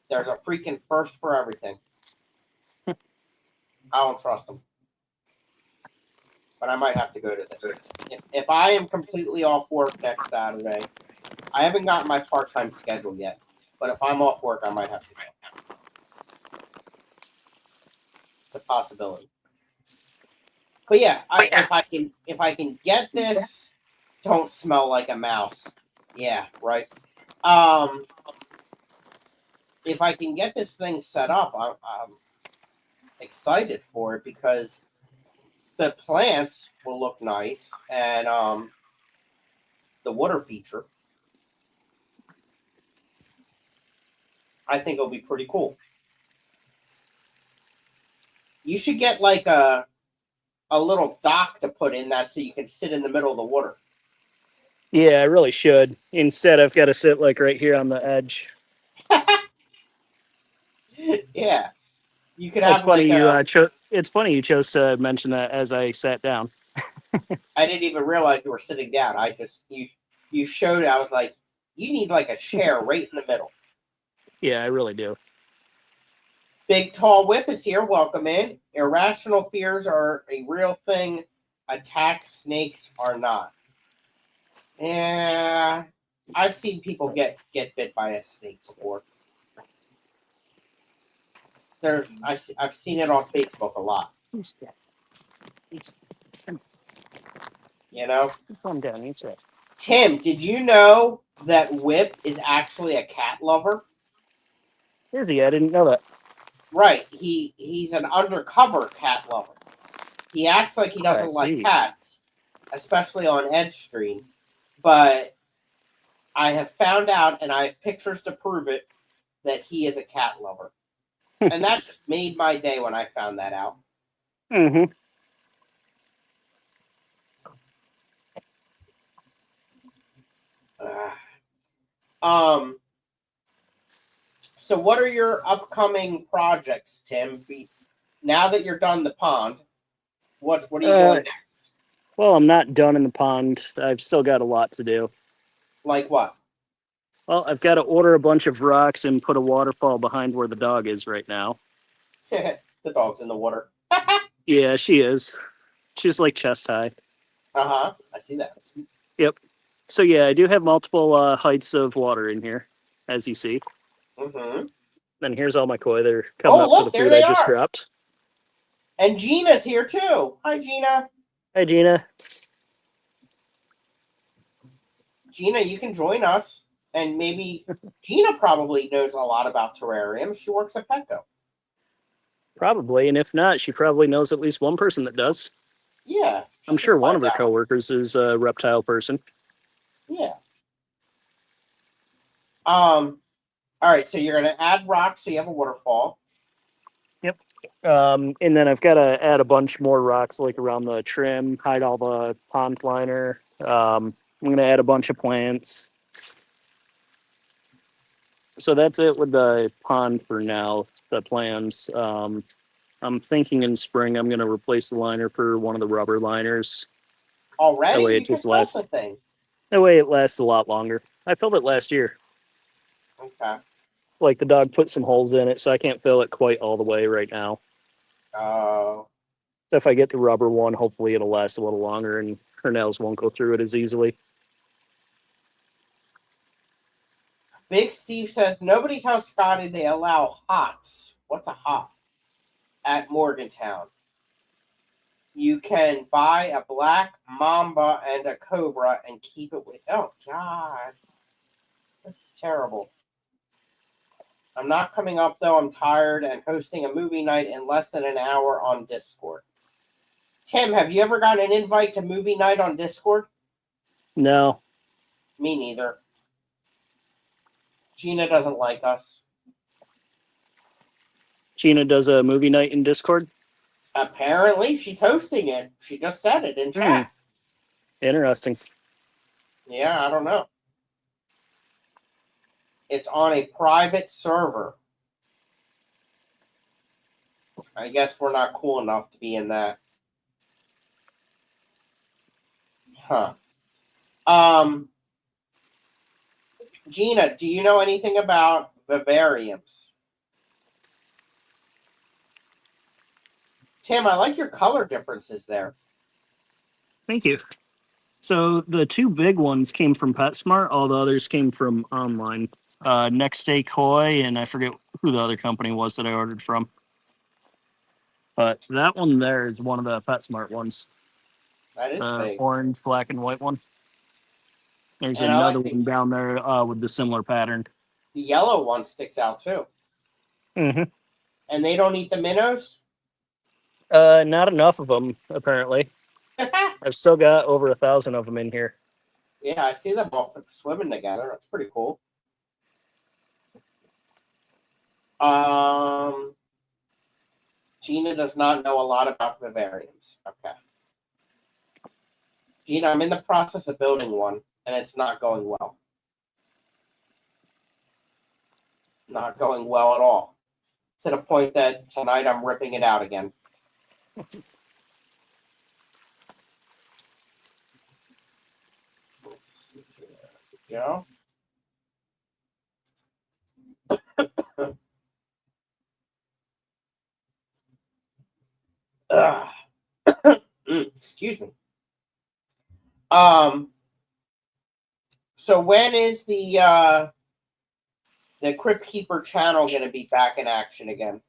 There's a freaking first for everything. I don't trust them. But I might have to go to this. If I am completely off work next Saturday, I haven't gotten my part-time schedule yet. But if I'm off work, I might have to go. It's a possibility. But yeah, if I can get this, don't smell like a mouse. Yeah, right. If I can get this thing set up, I'm excited for it because the plants will look nice and the water feature, I think it'll be pretty cool. You should get like a little dock to put in that so you can sit in the middle of the water. Yeah, I really should. Instead, I've got to sit like right here on the edge. Yeah, you could That's have funny. like it's funny you chose to mention that as I sat down. I didn't even realize you were sitting down. I just you showed it. I was like, you need like a chair right in the middle. Yeah, I really do. Big Tall Whip is here. Welcome in. Irrational fears are a real thing. Attack snakes are not. Yeah, I've seen people get bit by a snake before. I've seen it on Facebook a lot. You know? Calm down, eat it. Tim, did you know that Whip is actually a cat lover? Is he? I didn't know that. Right. He's an undercover cat lover. He acts like he doesn't like cats, especially on Edstream. But I have found out, and I have pictures to prove it, that he is a cat lover. And that just made my day when I found that out. Mm-hmm. So what are your upcoming projects, Tim? Now that you're done the pond, what are you doing next? Well, I'm not done in the pond. I've still got a lot to do. Like what? Well, I've got to order a bunch of rocks and put a waterfall behind where the dog is right now. The dog's in the water. Yeah, she is. She's like chest high. I see that. Yep. So yeah, I do have multiple heights of water in here, as you see. Mm-hmm. And here's all my koi. They're coming up for the food I just dropped. And Gina's here too. Hi, Gina. Hi, Gina. Gina, you can join us. And maybe Gina probably knows a lot about terrariums. She works at Petco. Probably, and if not, she probably knows at least one person that does. Yeah. I'm sure one of her coworkers is a reptile person. Yeah. All right, so you're gonna add rocks so you have a waterfall. Yep. And then I've got to add a bunch more rocks like around the trim, hide all the pond liner. I'm gonna add a bunch of plants. So that's it with the pond for now. The plans. I'm thinking in spring I'm gonna replace the liner for one of the rubber liners. Already? That way You just lasts the thing. That way it lasts a lot longer. I filled it last year. Okay. Like the dog put some holes in it, so I can't fill it quite all the way right now. Oh. If I get the rubber one, hopefully it'll last a little longer and her nails won't go through it as easily. Big Steve says nobody tells Scotty they allow hots. What's a hot? At Morgantown. You can buy a black mamba and a cobra and keep it with. Oh, God. This is terrible. I'm not coming up, though. I'm tired and hosting a movie night in less than an hour on Discord. Tim, have you ever gotten an invite to movie night on Discord? No. Me neither. Gina doesn't like us. Gina does a movie night in Discord? Apparently, she's hosting it. She just said it in chat. Interesting. Yeah, I don't know. It's on a private server. I guess we're not cool enough to be in that. Huh. Gina, do you know anything about vivariums? Tim, I like your color differences there. Thank you. So the two big ones came from PetSmart. All the others came from online. Next Day Koi, and I forget who the other company was that I ordered from. But that one there is one of the PetSmart ones. That is big. Orange, black, and white one. There's another one down there with the similar pattern. The yellow one sticks out too. Mm-hmm. And they don't eat the minnows? Not enough of them, apparently. I've still got over 1,000 of them in here. Yeah, I see them all swimming together. That's pretty cool. Gina does not know a lot about vivariums. Okay. Gina, I'm in the process of building one, and it's not going well. Not going well at all. To the point that tonight I'm ripping it out again. Let's see here. There we go. Excuse me. So when is the Crypt Keeper channel going to be back in action again?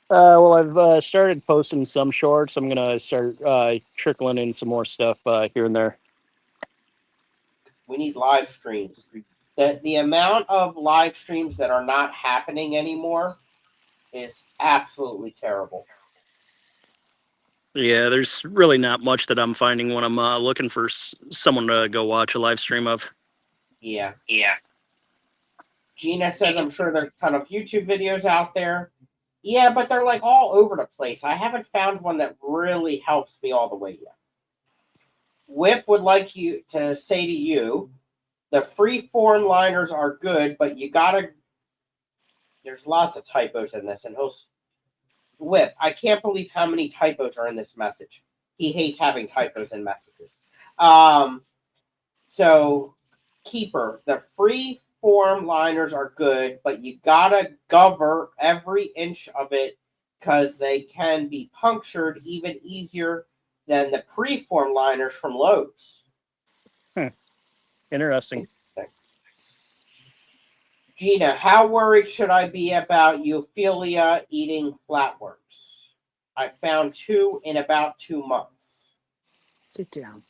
Well, I've started posting some shorts. I'm going to start trickling in some more stuff here and there. We need live streams. The amount of live streams that are not happening anymore is absolutely terrible. Yeah, there's really not much that I'm finding when I'm looking for someone to go watch a live stream of. Yeah. Gina says, I'm sure there's a ton of YouTube videos out there. Yeah, but they're like all over the place. I haven't found one that really helps me all the way yet. Whip would like you to say to you, the free form liners are good, but you gotta. There's lots of typos in this, and Whip, I can't believe how many typos are in this message. He hates having typos in messages. So, Keeper, the free form liners are good, but you gotta cover every inch of it because they can be punctured even easier than the preform liners from Lowe's. Interesting. Gina, how worried should I be about Euphilia eating flatworms? I found 2 in about 2 months. Sit down.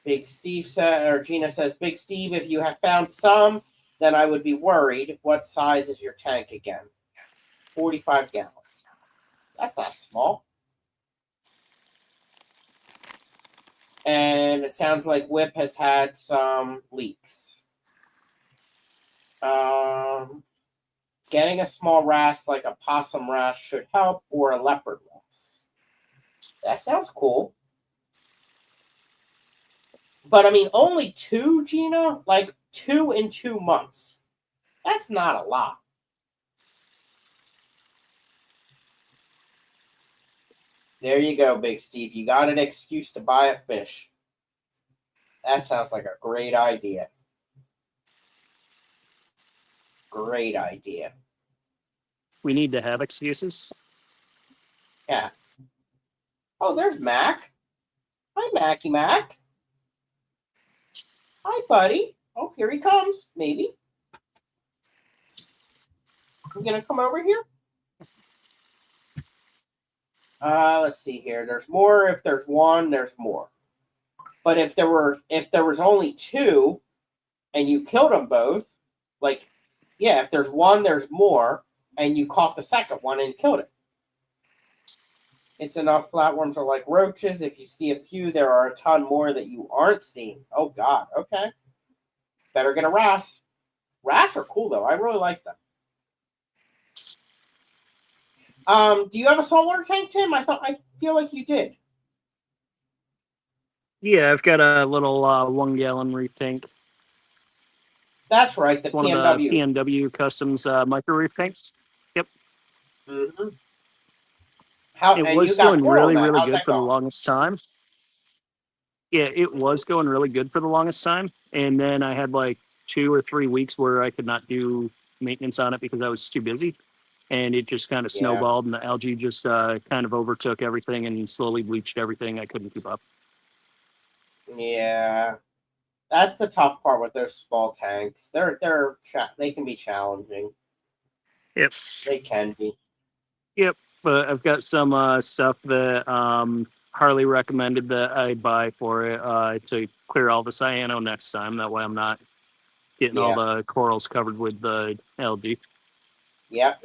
Big Steve said, or Gina says, Big Steve, if you have found some, then I would be worried. What size is your tank again? 45 gallons. That's not small. And it sounds like Whip has had some leaks. Getting a small wrasse like a possum wrasse should help, or a leopard wrasse. That sounds cool. But I mean, only 2, Gina? Like 2 in 2 months. That's not a lot. There you go, Big Steve. You got an excuse to buy a fish. That sounds like a great idea. Great idea. We need to have excuses. Yeah. Oh, there's Mac. Hi, Mackie Mac. Hi, buddy. Oh, here he comes. Maybe. You gonna come over here? Let's see here. There's more. If there's 1, there's more. But if there was only 2, and you killed them both, like, yeah, if there's 1, there's more, and you caught the second one and killed it. It's enough. Flatworms are like roaches. If you see a few, there are a ton more that you aren't seeing. Oh, God. Okay. Better get a wrasse. Wrasse are cool, though. I really like them. Do you have a saltwater tank, Tim? I feel like you did. Yeah, I've got a little 1 gallon reef tank. That's right, the One PNW. of the PNW Customs micro reef tanks. Yep. Mm-hmm. It was doing really good for the longest time. Yeah, it was going really good for the longest time. And then I had like 2 or 3 weeks where I could not do maintenance on it because I was too busy. And it just kind of snowballed, and the algae just kind of overtook everything and slowly bleached everything. I couldn't keep up. Yeah. That's the tough part with those small tanks. They can be challenging. Yep. They can be. Yep. But I've got some stuff that Harley recommended that I buy for it to clear all the cyano next time. That way I'm not getting all the corals covered with the algae. Yep.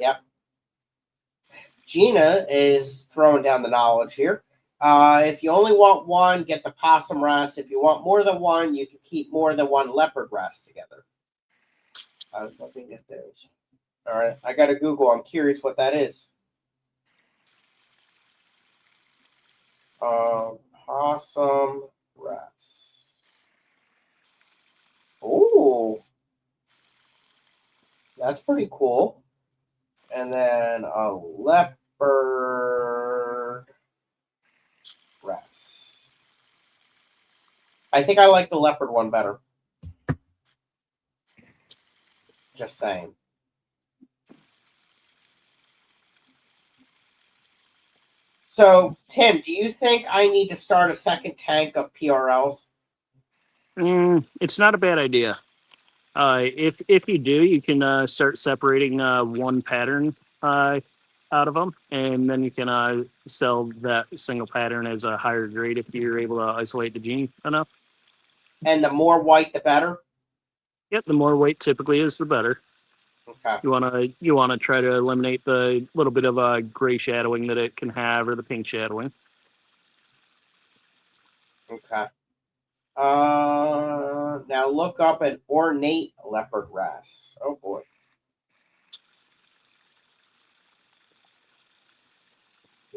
Gina is throwing down the knowledge here. If you only want 1, get the possum wrasse. If you want more than 1, you can keep more than 1 leopard wrasse together. I was looking at those. All right, I got to Google. I'm curious what that is. Possum wrasse. Ooh, that's pretty cool. And then a leopard wrasse. I think I like the leopard one better. Just saying. So, Tim, do you think I need to start a second tank of PRLs? It's not a bad idea. If you do, you can start separating 1 pattern out of them, and then you can sell that single pattern as a higher grade if you're able to isolate the gene enough. And the more white, the better? Yep, the more white typically is, the better. Okay. You wanna try to eliminate the little bit of gray shadowing that it can have, or the pink shadowing. Okay. Now look up an ornate leopard wrasse. Oh boy.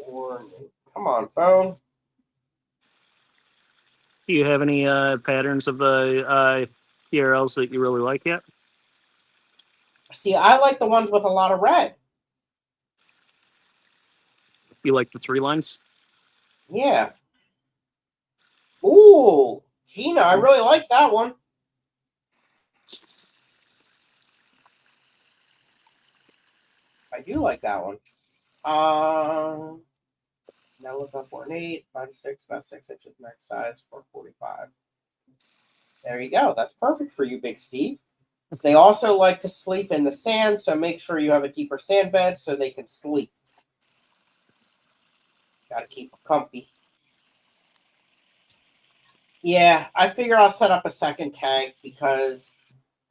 Ornate. Come on, phone. Do you have any patterns of the PRLs that you really like yet? See, I like the ones with a lot of red. You like the 3 lines? Yeah. Ooh, Gina, I really like that one. I do like that one. Now look up 1.8, 5 to 6, about 6 inches max size, 445. There you go. That's perfect for you, Big Steve. They also like to sleep in the sand, so make sure you have a deeper sand bed so they can sleep. Got to keep them comfy. Yeah, I figure I'll set up a second tank because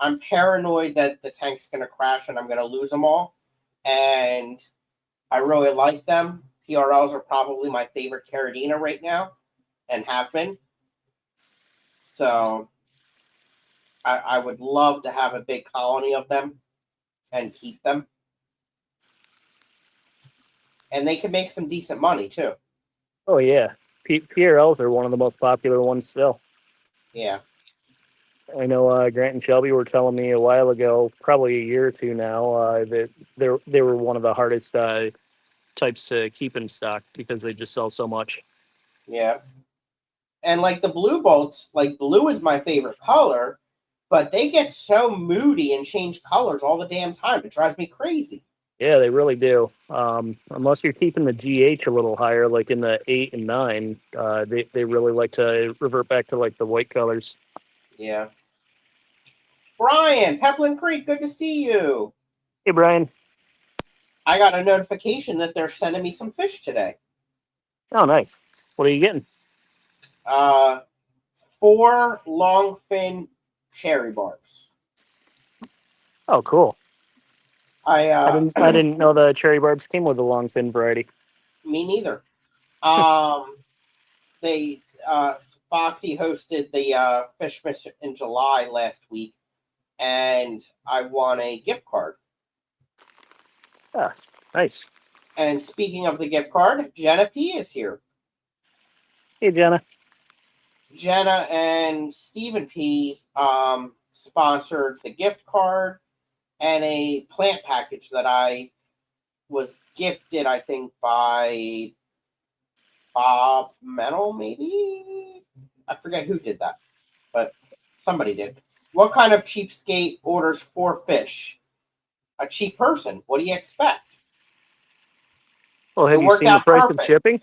I'm paranoid that the tank's going to crash and I'm going to lose them all. And I really like them. PRLs are probably my favorite Caradina right now and have been. So I would love to have a big colony of them and keep them. And they can make some decent money too. Oh yeah, PRLs are one of the most popular ones still. Yeah. I know Grant and Shelby were telling me a while ago, probably a year or two now, that they were one of the hardest types to keep in stock because they just sell so much. Yeah. And like the blue bolts, like blue is my favorite color, but they get so moody and change colors all the damn time. It drives me crazy. Yeah, they really do. Unless you're keeping the GH a little higher, like in the 8 and 9, they really like to revert back to like the white colors. Yeah. Brian, Peplin Creek, good to see you. Hey, Brian. I got a notification that they're sending me some fish today. Oh, nice. What are you getting? 4 longfin cherry barbs. Oh, cool. I didn't know the cherry barbs came with a longfin variety. Me neither. They Foxy hosted the fish in July last week, and I won a gift card. Ah, nice. And speaking of the gift card, Jenna P is here. Hey, Jenna. Jenna and Stephen P sponsored the gift card and a plant package that I was gifted, I think, by Bob Metal, maybe? I forget who did that, but somebody did. What kind of cheapskate orders 4 fish? A cheap person. What do you expect? Well, have you seen the price of shipping?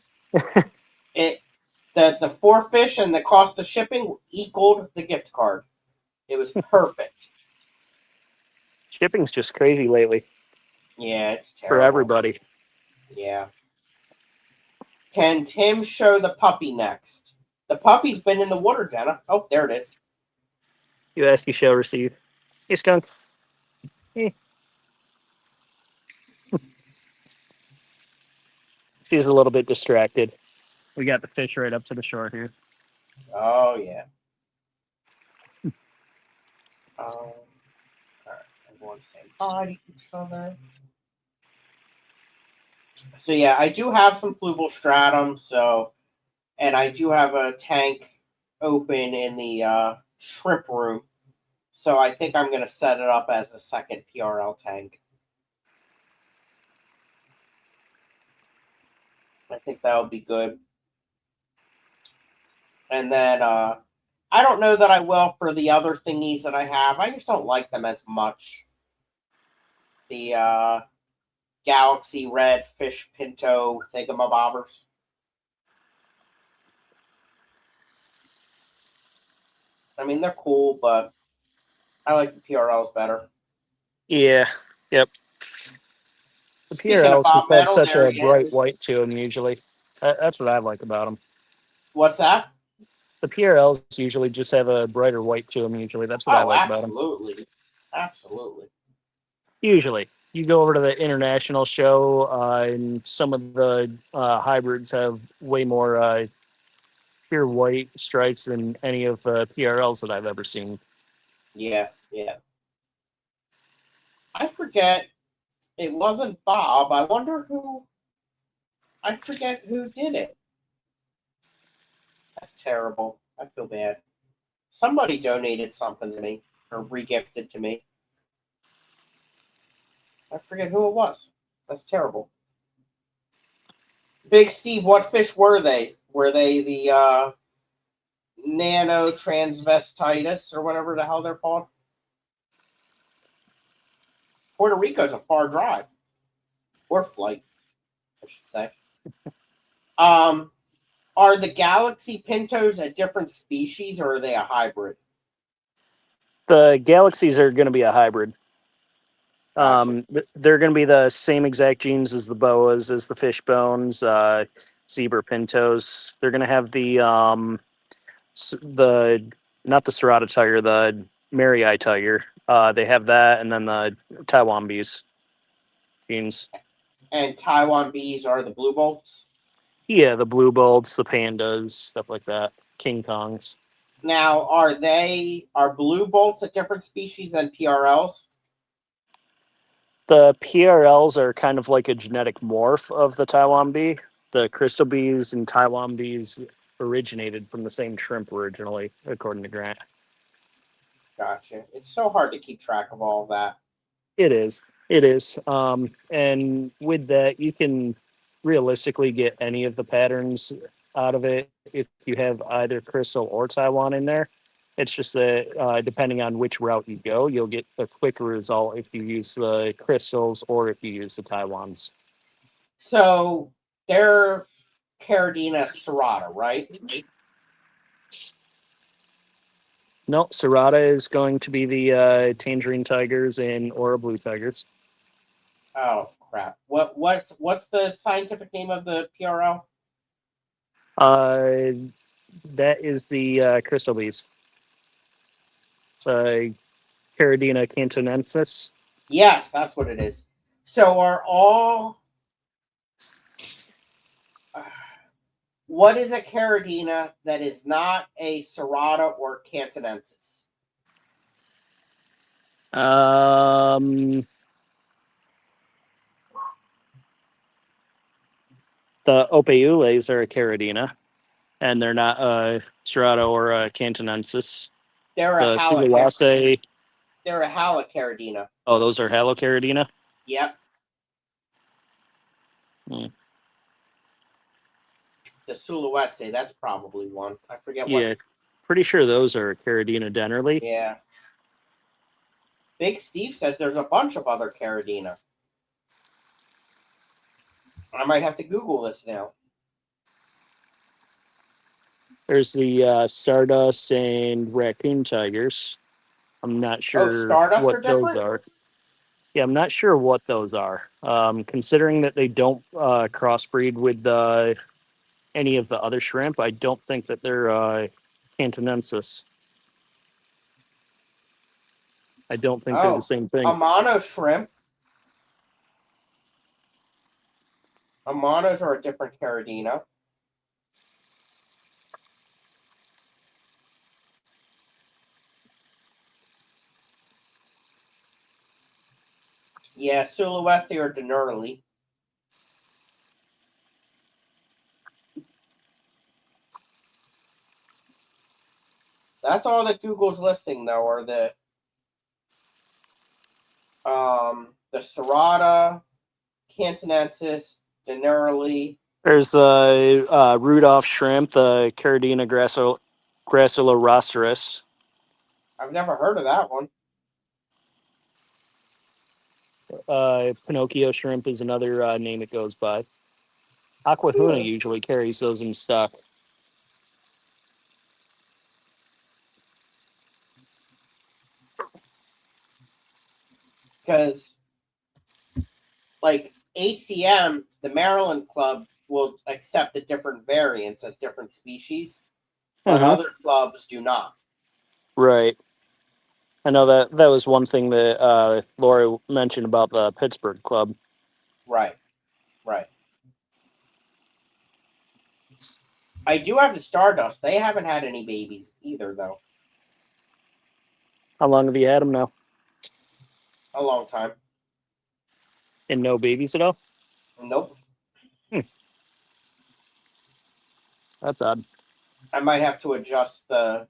The 4 fish and the cost of shipping equaled the gift card. It was perfect. Shipping's just crazy lately. Yeah, it's terrible. For everybody. Yeah. Can Tim show the puppy next? The puppy's been in the water, Jenna. Oh, there it is. You ask, you shall receive. Hey, skunk. Hey. She's a little bit distracted. We got the fish right up to the shore here. Oh, yeah. All right. Everyone's saying hi to each other. So, yeah, I do have some fluval stratum, and I do have a tank open in the shrimp room. So I think I'm going to set it up as a second PRL tank. I think that would be good. And then I don't know that I will for the other thingies that I have. I just don't like them as much. The Galaxy Red Fish Pinto thingamabobbers. I mean, they're cool, but I like the PRLs better. Yeah. Yep. The PRLs just have such a bright white to them usually. That's what I like about them. What's that? The PRLs usually just have a brighter white to them usually. That's what I like about them. Absolutely. Absolutely. Usually. You go over to the international show, and some of the hybrids have way more pure white stripes than any of the PRLs that I've ever seen. Yeah, yeah. I forget. It wasn't Bob. I wonder who. I forget who did it. That's terrible. I feel bad. Somebody donated something to me or regifted to me. I forget who it was. That's terrible. Big Steve, what fish were they? Were they the nano transvestitis or whatever the hell they're called? Puerto Rico's a far drive. Or flight, I should say. Are the Galaxy Pintos a different species or are they a hybrid? The Galaxies are going to be a hybrid. Gotcha. They're going to be the same exact genes as the boas, as the fish bones, zebra pintos. They're going to have the not the Serrata tiger, the Marii tiger. They have that, and then the Taiwan bees genes. And Taiwan bees are the blue bolts. Yeah, the blue bolts, the pandas, stuff like that. King Kongs. Now, are blue bolts a different species than PRLs? The PRLs are kind of like a genetic morph of the Taiwan bee. The crystal bees and Taiwan bees originated from the same shrimp originally, according to Grant. Gotcha. It's so hard to keep track of all of that. It is. It is. And with that, you can realistically get any of the patterns out of it if you have either crystal or Taiwan in there. It's just that depending on which route you go, you'll get a quicker result if you use the crystals or if you use the Taiwans. So they're Caridina serrata, right? No, Serrata is going to be the Tangerine Tigers and Aura Blue Tigers. Oh crap! What's the scientific name of the PRL? That is the Crystal Bees. Caridina cantonensis. Yes, that's what it is. So are all. What is a Caridina that is not a serrata or cantonensis? The Opeules are a Caridina, and they're not Serrata or cantonensis. They're a The Sulawesi. They're a halocaridina. Oh, those are Halocaridina? Yep. Hmm. The Sulawesi, that's probably one. I forget what. Yeah, pretty sure those are Caridina generally. Yeah. Big Steve says there's a bunch of other Caridina. I might have to Google this now. There's the Stardust and Raccoon Tigers. I'm not sure Stardust what are those different? are. Yeah, I'm not sure what those are. Considering that they don't crossbreed with any of the other shrimp, I don't think that they're cantonensis. I don't think they're the same thing. Amano shrimp. Amanos are a different Caridina. Yeah, Sulawesi or Denurli. That's all that Google's listing, though, are the Serrata, Cantonensis, Denurli. There's Rudolph shrimp, the Caridina graciloraceris. I've never heard of that one. Pinocchio shrimp is another name it goes by. Aquahuna usually carries those in stock. Because, like, ACM, the Maryland Club, will accept the different variants as different species, but other clubs do not. Right. I know that was one thing that Laura mentioned about the Pittsburgh club. Right. I do have the Stardust. They haven't had any babies either, though. How long have you had them now? A long time. And no babies at all? Nope. That's odd. I might have to adjust the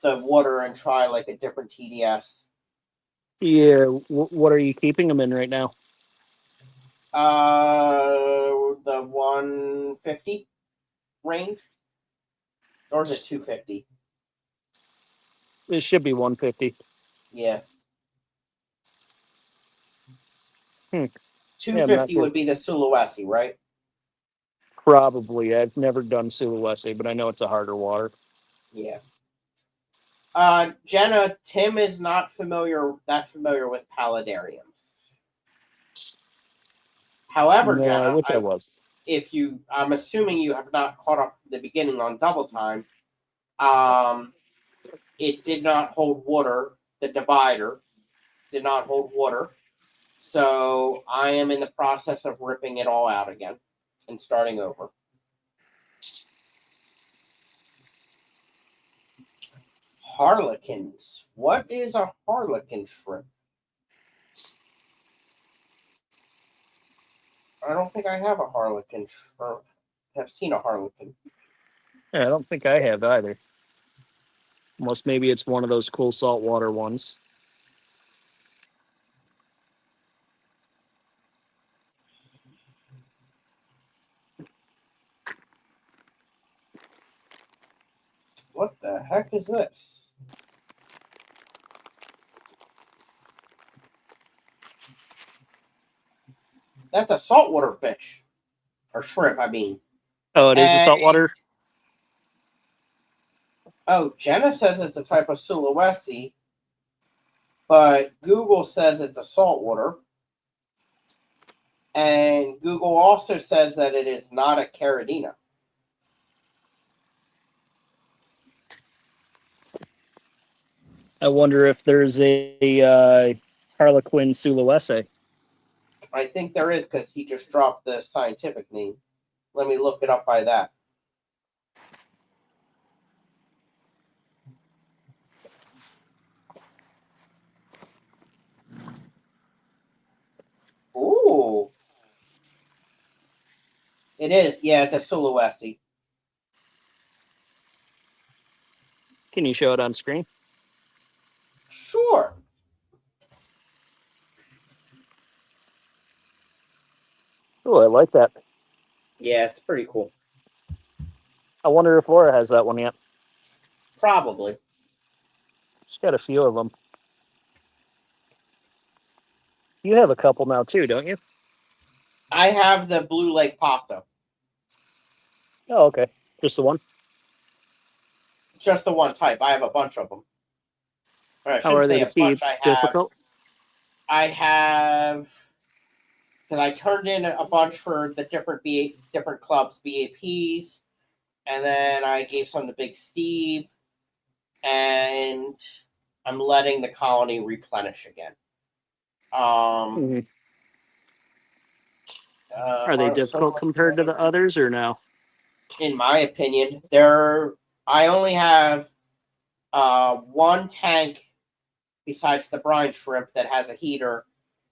water and try like a different TDS. Yeah. What are you keeping them in right now? The 150 range, or is it 250? It should be 150. Yeah. 250 Yeah, would be the Sulawesi, right? Probably. I've never done Sulawesi, but I know it's a harder water. Yeah. Jenna, Tim is not familiar with paludariums. However, No, Jenna, I wish I was. I'm assuming you have not caught up the beginning on Double Time. It did not hold water the divider did not hold water. So I am in the process of ripping it all out again and starting over. Harlequins. What is a harlequin shrimp? I don't think I have a harlequin shrimp. I've seen a harlequin. Yeah, I don't think I have either. Unless maybe it's one of those cool saltwater ones. What the heck is this? That's a saltwater fish. Or shrimp, I mean. Oh, it is a saltwater? Oh, Jenna says it's a type of Sulawesi, but Google says it's a saltwater. And Google also says that it is not a caridina. I wonder if there's a Harlequin Sulawesi. I think there is because he just dropped the scientific name. Let me look it up by that. Ooh. It is. Yeah, it's a Sulawesi. Can you show it on screen? Sure. Oh, I like that. Yeah, it's pretty cool. I wonder if Laura has that one yet. Probably. She's got a few of them. You have a couple now too, don't you? I have the Blue Lake Pasta. Oh, okay. Just the one? Just the one type. I have a bunch of them. I How are they say to a bunch. feed? Difficult? I have because I turned in a bunch for the different clubs, BAPs, and then I gave some to Big Steve, and I'm letting the colony replenish again. Mm-hmm. Are they difficult compared to the others, or no? In my opinion, I only have one tank besides the brine shrimp that has a heater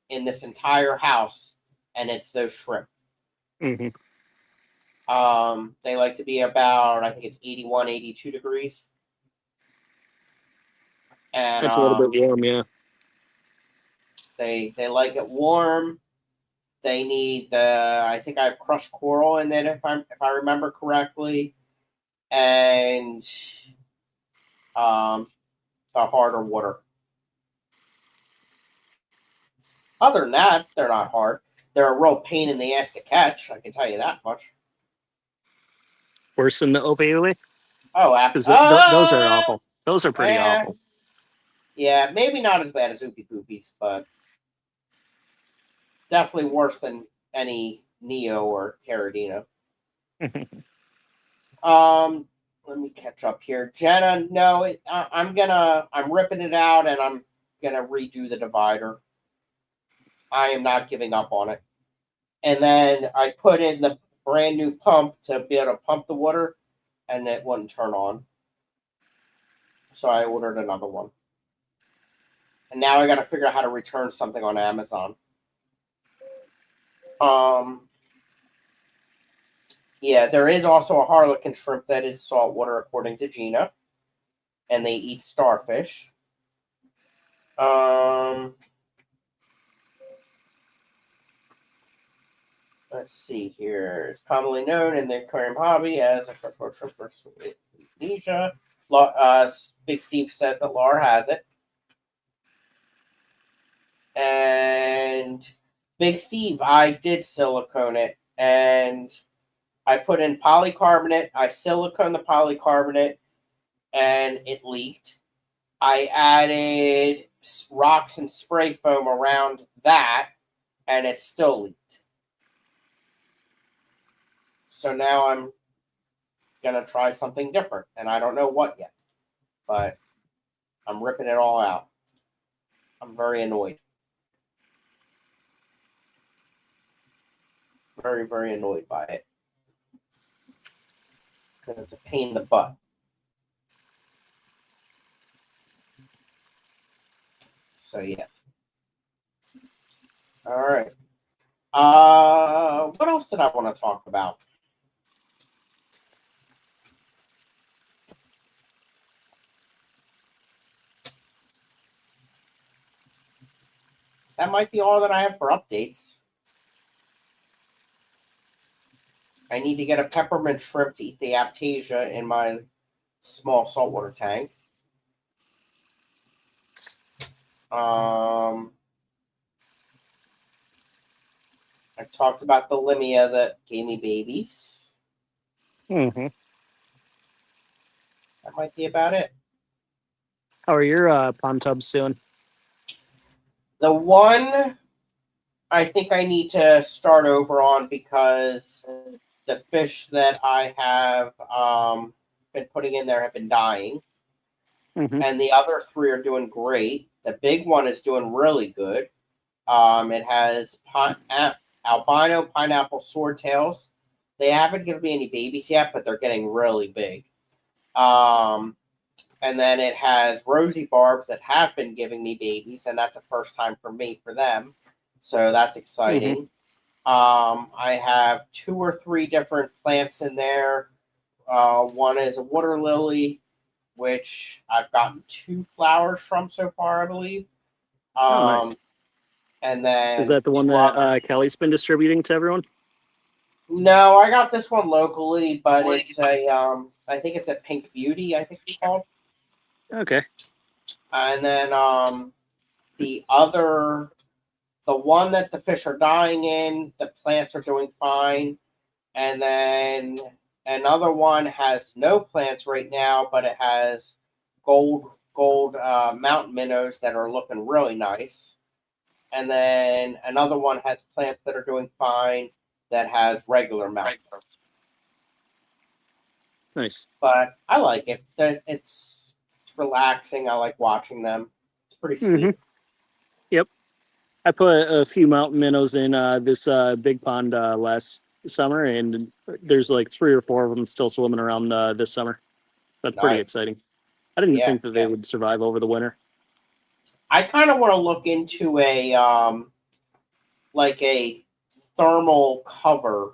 in this entire house, and it's those shrimp. Mm-hmm. They like to be about, I think it's 81, 82 degrees. And that's a little bit warm, yeah. They like it warm. They need I think I have crushed coral in it if I remember correctly, and the harder water. Other than that, they're not hard. They're a real pain in the ass to catch. I can tell you that much. Worse than the opioid? Oh, Because those are awful. Those are pretty awful. Yeah, maybe not as bad as Oopie Poopies, but definitely worse than any Neo or Caradino. Let me catch up here. Jenna, no, I'm ripping it out and I'm gonna redo the divider. I am not giving up on it. And then I put in the brand new pump to be able to pump the water, and it wouldn't turn on. So I ordered another one. And now I got to figure out how to return something on Amazon. Yeah, there is also a harlequin shrimp that is saltwater, according to Gina, and they eat starfish. Let's see here. It's commonly known in the aquarium hobby as a freshwater shrimp for Indonesia. Big Steve says that Laura has it. And Big Steve, I did silicone it, and I put in polycarbonate. I silicone the polycarbonate, and it leaked. I added rocks and spray foam around that, and it still leaked. So now I'm going to try something different, and I don't know what yet, but I'm ripping it all out. I'm very annoyed. Very, very annoyed by it. Because it's a pain in the butt. So, yeah. All right. What else did I want to talk about? That might be all that I have for updates. I need to get a peppermint shrimp to eat the Aptasia in my small saltwater tank. I talked about the Limia that gave me babies. Mm-hmm. That might be about it. How are your pond tubs doing? The one I think I need to start over on because the fish that I have been putting in there have been dying. Mm-hmm. And the other three are doing great. The big one is doing really good. It has albino pineapple swordtails. They haven't given me any babies yet, but they're getting really big. And then it has rosy barbs that have been giving me babies, and that's a first time for me for them. So that's exciting. I have 2 or 3 different plants in there. One is a water lily, which I've gotten 2 flowers from so far, I believe. Nice. And then is that the one that Kelly's been distributing to everyone? No, I got this one locally, but it's a I think it's a Pink Beauty, I think it's called. Okay. And then the one that the fish are dying in, the plants are doing fine. And then another one has no plants right now, but it has gold mountain minnows that are looking really nice. And then another one has plants that are doing fine that has regular mountain minnows. Nice. But I like it. It's relaxing. I like watching them. It's pretty sweet. Mm-hmm. Yep. I put a few mountain minnows in this big pond last summer, and there's like 3 or 4 of them still swimming around this summer. That's pretty exciting. I didn't think that they would survive over the winter. I kind of want to look into a like a thermal cover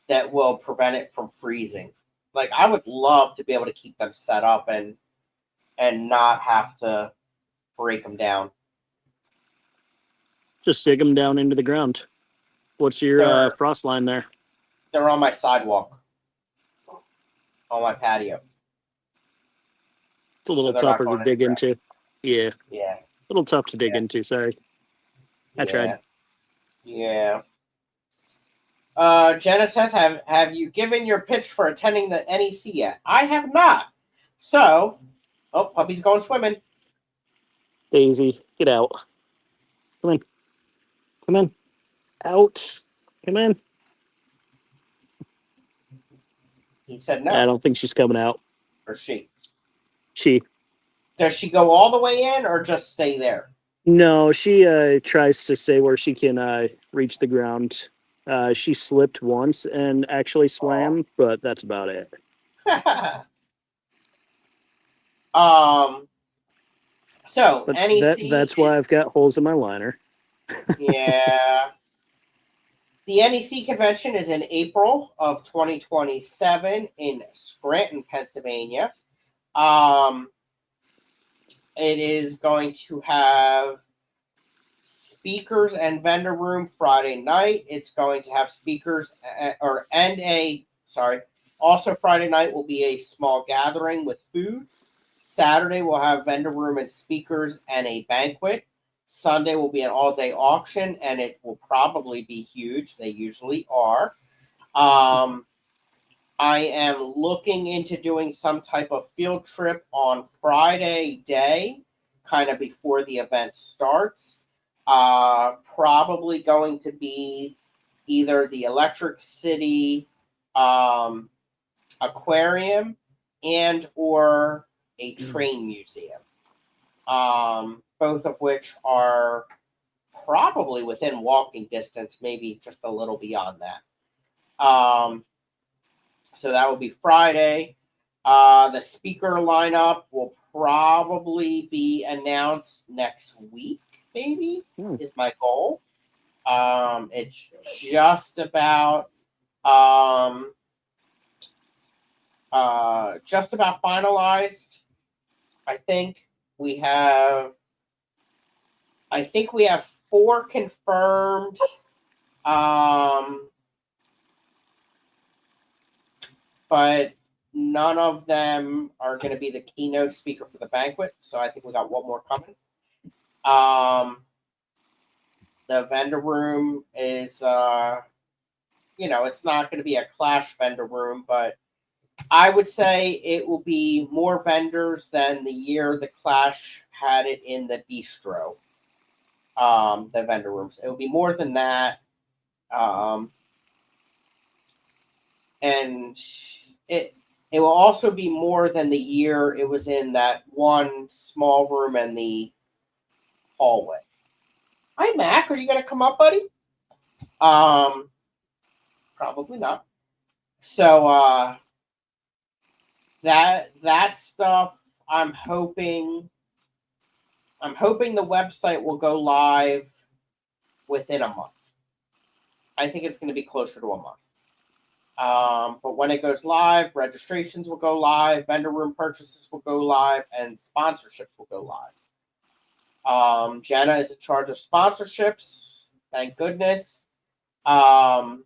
that will prevent it from freezing. Like I would love to be able to keep them set up and not have to break them down. Just dig them down into the ground. What's your frost line there? They're on my sidewalk, on my patio. It's a little tougher to dig into. Yeah. Yeah. A little tough to dig into, sorry. I tried. Yeah. Jenna says, have you given your pitch for attending the NEC yet? I have not. So, puppy's going swimming. Daisy, get out. Come in. Come in. Out. Come in. He said no. I don't think she's coming out. Or she? She. Does she go all the way in or just stay there? No, she tries to stay where she can reach the ground. She slipped once and actually swam, but that's about it. So NEC that's why I've got holes in my liner. Yeah. The NEC convention is in April of 2027 in Scranton, Pennsylvania. It is going to have speakers and vendor room Friday night. It's going to have speakers also Friday night will be a small gathering with food. Saturday we'll have vendor room and speakers and a banquet. Sunday will be an all-day auction, and it will probably be huge. They usually are. I am looking into doing some type of field trip on Friday day, kind of before the event starts. Probably going to be either the Electric City aquarium and or a train museum. both of which are probably within walking distance, maybe just a little beyond that. So that will be Friday. The speaker lineup will probably be announced next week, maybe, is my goal. It's just about finalized. I think we have 4 confirmed. But none of them are going to be the keynote speaker for the banquet. So I think we got one more coming. The vendor room is, it's not going to be a Clash vendor room, but I would say it will be more vendors than the year the Clash had it in the bistro. The vendor rooms. It will be more than that. And it will also be more than the year it was in that one small room in the hallway. Hi, Mac. Are you going to come up, buddy? Probably not. So that stuff, I'm hoping the website will go live within a month. I think it's going to be closer to a month. But when it goes live, registrations will go live, vendor room purchases will go live, and sponsorships will go live. Jenna is in charge of sponsorships, thank goodness. And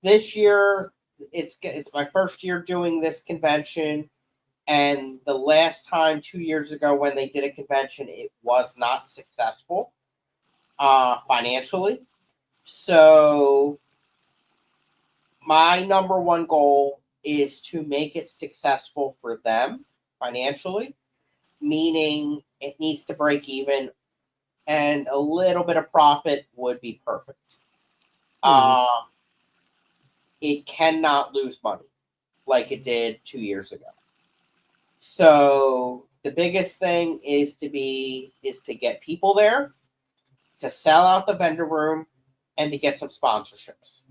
this year it's my first year doing this convention, and the last time 2 years ago when they did a convention, it was not successful financially. So my number one goal is to make it successful for them financially, meaning it needs to break even, and a little bit of profit would be perfect. It cannot lose money like it did 2 years ago. So the biggest thing is to get people there, to sell out the vendor room, and to get some sponsorships.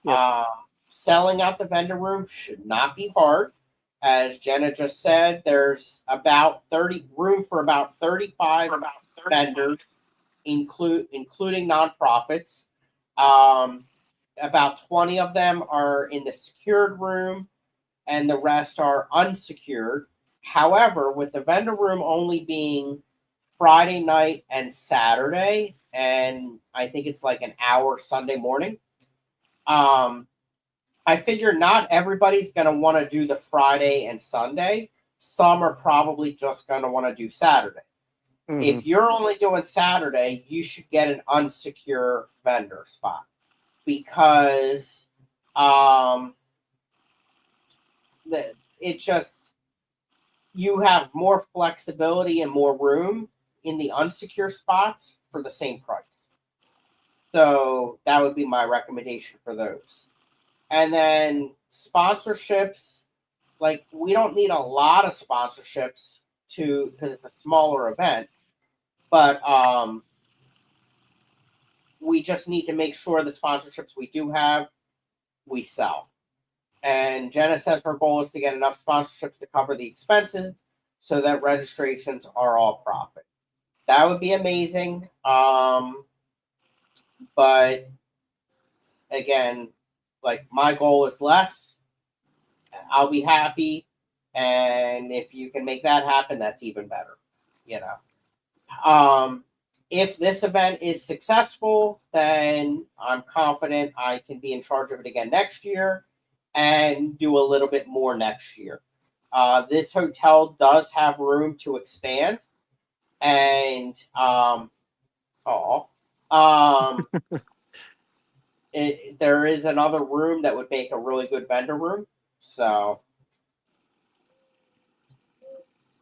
Yep. Selling out the vendor room should not be hard. As Jenna just said, there's about room for about 35 vendors, including nonprofits. About 20 of them are in the secured room, and the rest are unsecured. However, with the vendor room only being Friday night and Saturday, and I think it's like an hour Sunday morning, I figure not everybody's going to want to do the Friday and Sunday. Some are probably just going to want to do Saturday. Mm-hmm. If you're only doing Saturday, you should get an unsecure vendor spot, because you have more flexibility and more room in the unsecure spots for the same price. So that would be my recommendation for those. And then sponsorships, like, we don't need a lot of sponsorships because it's a smaller event, but we just need to make sure the sponsorships we do have, we sell. And Jenna says her goal is to get enough sponsorships to cover the expenses so that registrations are all profit. That would be amazing. But again, like, my goal is less. I'll be happy. And if you can make that happen, that's even better. If this event is successful, then I'm confident I can be in charge of it again next year and do a little bit more next year. This hotel does have room to expand, and there is another room that would make a really good vendor room. So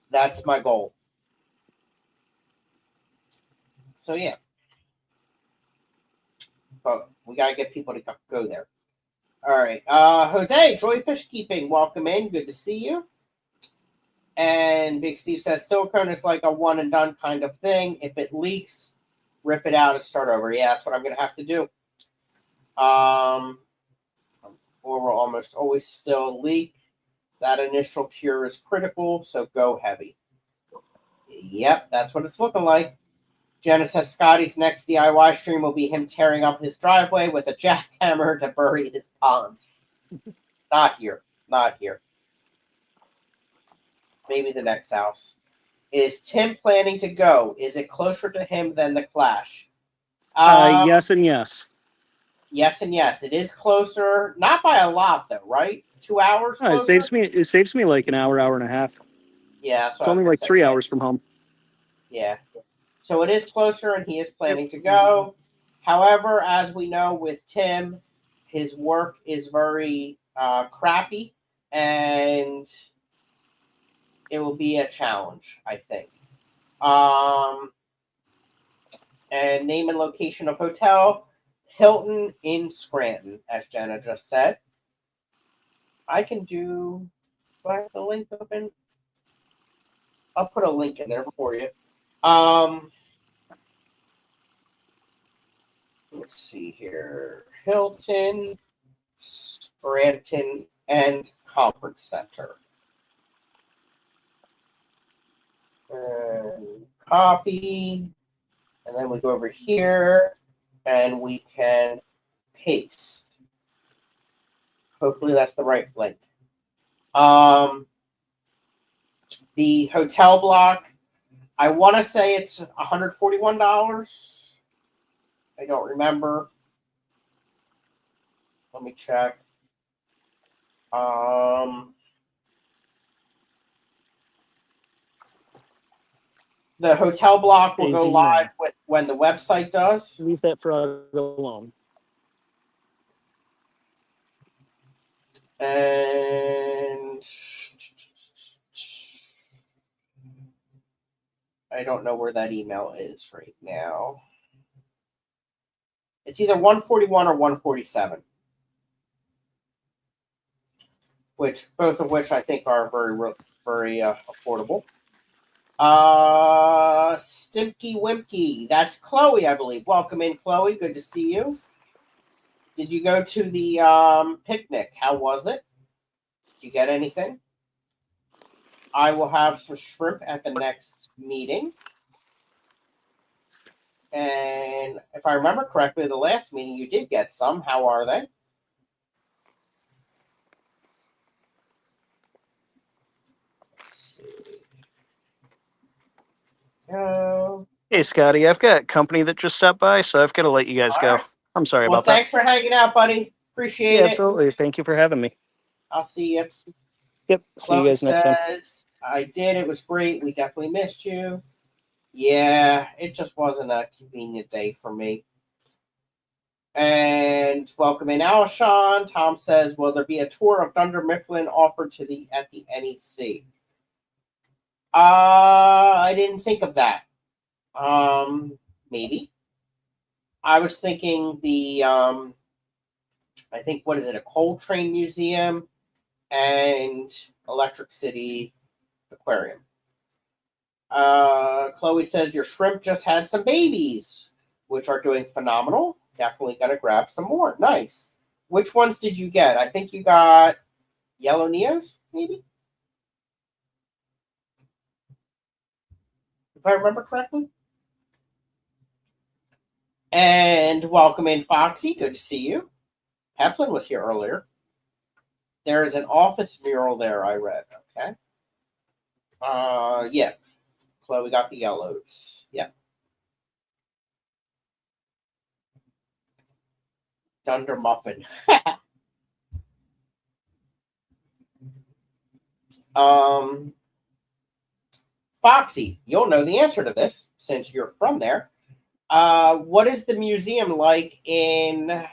that's my goal. So yeah, but we gotta get people to go there. All right, Jose, Joy Fish Keeping, welcome in. Good to see you. And Big Steve says silicone is like a one and done kind of thing. If it leaks, rip it out and start over. Yeah, that's what I'm going to have to do. Or will almost always still leak. That initial cure is critical, so go heavy. Yep, that's what it's looking like. Jenna says Scotty's next DIY stream will be him tearing up his driveway with a jackhammer to bury his ponds. Not here. Not here. Maybe the next house. Is Tim planning to go? Is it closer to him than the Clash? Yes and yes. Yes and yes. It is closer. Not by a lot, though, right? 2 hours closer? It saves me like an hour and a half. Yeah. It's only like 3 hours from home. Yeah. So it is closer, and he is planning to go. However, as we know with Tim, his work is very crappy, and it will be a challenge, I think. And name and location of hotel, Hilton in Scranton, as Jenna just said. I can do I have the link open? I'll put a link in there for you. Let's see here. Hilton, Scranton, and Conference Center. And copy. And then we go over here and we can paste. Hopefully that's the right link. The hotel block, I want to say it's $141. I don't remember. Let me check. The hotel block will go live when the website does. Leave that frog alone. And I don't know where that email is right now. It's either 141 or 147. Both of which I think are very affordable. Stimky Wimpy. That's Chloe, I believe. Welcome in, Chloe. Good to see you. Did you go to the picnic? How was it? Did you get anything? I will have some shrimp at the next meeting. And if I remember correctly, the last meeting you did get some. How are they? Let's see. Hey, Scotty, I've got company that just stopped by, so I've got to let you guys go. Right. I'm sorry about that. Well, thanks for hanging out, buddy. Appreciate it. Absolutely. Thank you for having me. I'll see you. Yep. See you guys next time. I did. It was great. We definitely missed you. Yeah, it just wasn't a convenient day for me. And welcome in, Alshon. Tom says, will there be a tour of Dunder Mifflin offered at the NEC? I didn't think of that. Maybe. I was thinking I think, what is it, a coal train museum and Electric City Aquarium. Chloe says, your shrimp just had some babies, which are doing phenomenal. Definitely going to grab some more. Nice. Which ones did you get? I think you got yellow Neos, maybe? If I remember correctly. And welcome in, Foxy. Good to see you. Peplin was here earlier. There is an office mural there, I read. Okay. Yeah. Chloe got the yellows. Yeah. Dunder Muffin. Foxy, you'll know the answer to this since you're from there. What is the museum like in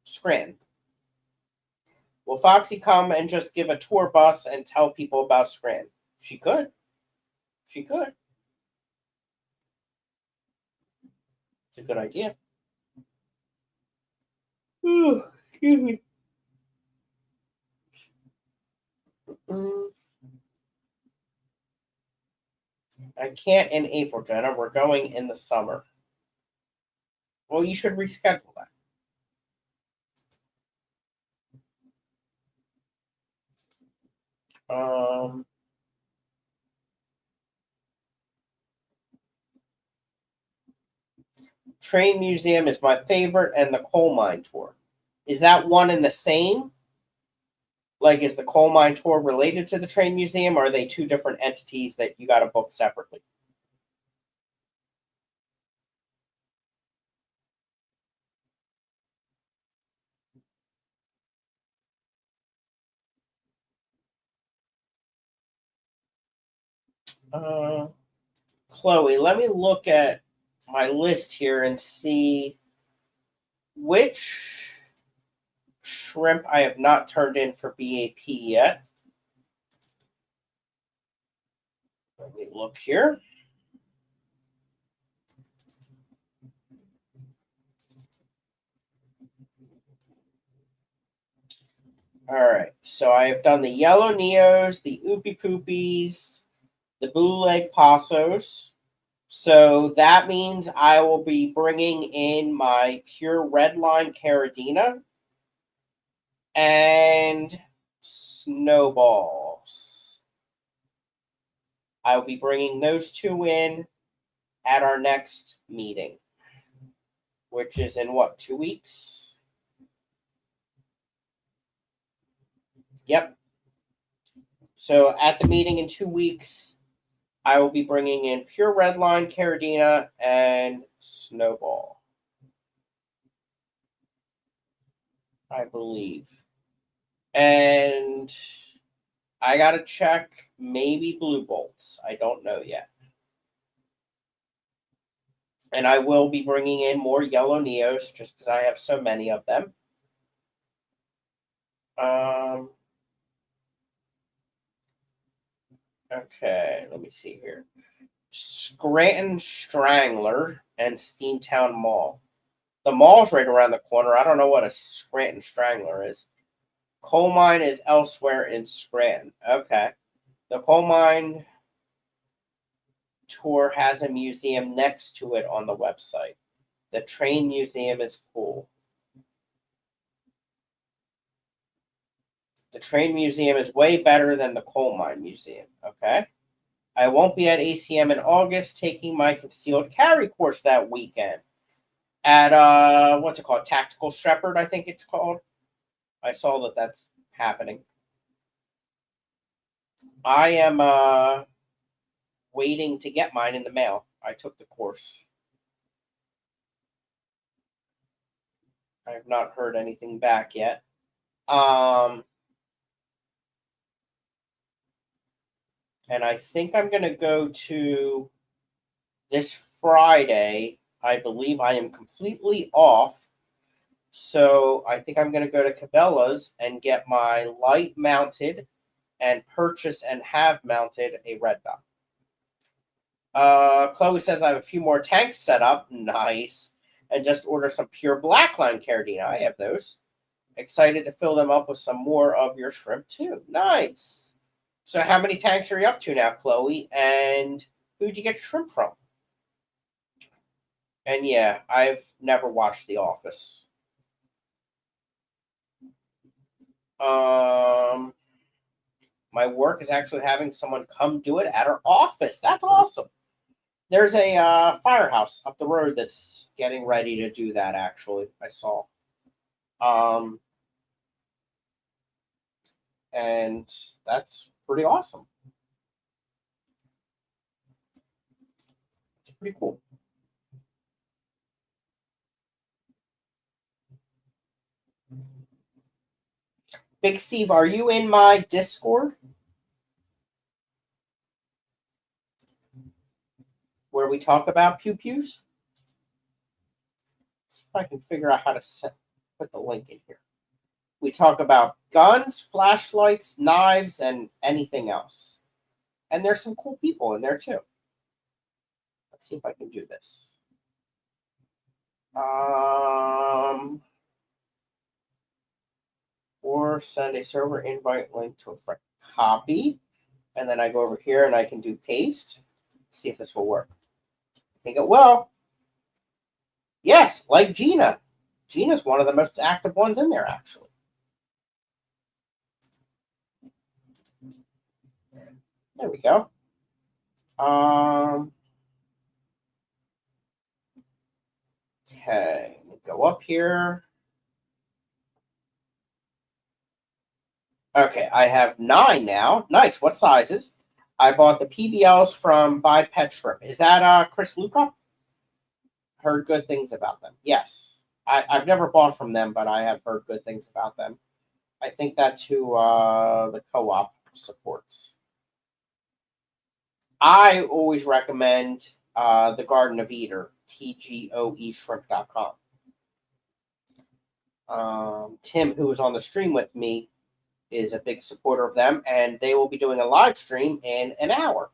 Scranton? Will Foxy come and just give a tour bus and tell people about Scranton? She could. She could. It's a good idea. Ooh, excuse me. I can't in April, Jenna. We're going in the summer. Well, you should reschedule that. Train Museum is my favorite, and the coal mine tour. Is that one and the same? Like, is the coal mine tour related to the train museum, or are they two different entities that you got to book separately? Chloe, let me look at my list here and see which shrimp I have not turned in for BAP yet. Let me look here. All right, so I have done the yellow neos, the oopie poopies, the blue leg passos. So that means I will be bringing in my pure red line Caradina and snowballs. I will be bringing those two in at our next meeting, which is in what, 2 weeks? Yep. So at the meeting in 2 weeks, I will be bringing in pure red line Caradina and snowball, I believe. And I got to check maybe blue bolts. I don't know yet. And I will be bringing in more yellow neos just because I have so many of them. Okay, let me see here. Scranton Strangler and Steamtown Mall. The mall's right around the corner. I don't know what a Scranton Strangler is. Coal mine is elsewhere in Scranton. Okay. The coal mine tour has a museum next to it on the website. The train museum is cool. The train museum is way better than the coal mine museum. Okay. I won't be at ACM in August taking my concealed carry course that weekend at what's it called? Tactical Shepherd, I think it's called. I saw that that's happening. I am waiting to get mine in the mail. I took the course. I have not heard anything back yet. And I think I'm going to go to this Friday. I believe I am completely off. So I think I'm going to go to Cabela's and get my light mounted and purchase and have mounted a red dot. Chloe says I have a few more tanks set up. Nice. And just order some pure blackline Caradina. I have those. Excited to fill them up with some more of your shrimp too. Nice. So how many tanks are you up to now, Chloe? And who'd you get your shrimp from? And yeah, I've never watched The Office. My work is actually having someone come do it at our office. That's awesome. There's a firehouse up the road that's getting ready to do that, actually. I saw. And that's pretty awesome. It's pretty cool. Big Steve, are you in my Discord? Where we talk about pew-pews? Let's see if I can figure out how to put the link in here. We talk about guns, flashlights, knives, and anything else. And there's some cool people in there too. Let's see if I can do this. Or send a server invite link to a friend. Copy. And then I go over here and I can do paste. See if this will work. I think it will. Yes, like Gina. Gina's one of the most active ones in there, actually. There we go. Okay, go up here. Okay, I have 9 now. Nice. What sizes? I bought the PBLs from Buy Pet Shrimp. Is that Chris Luca? Heard good things about them. Yes. I've never bought from them, but I have heard good things about them. I think that's who the co-op supports. I always recommend the Garden of Eater, TGOEshrimp.com. Tim, who was on the stream with me, is a big supporter of them, and they will be doing a live stream in an hour.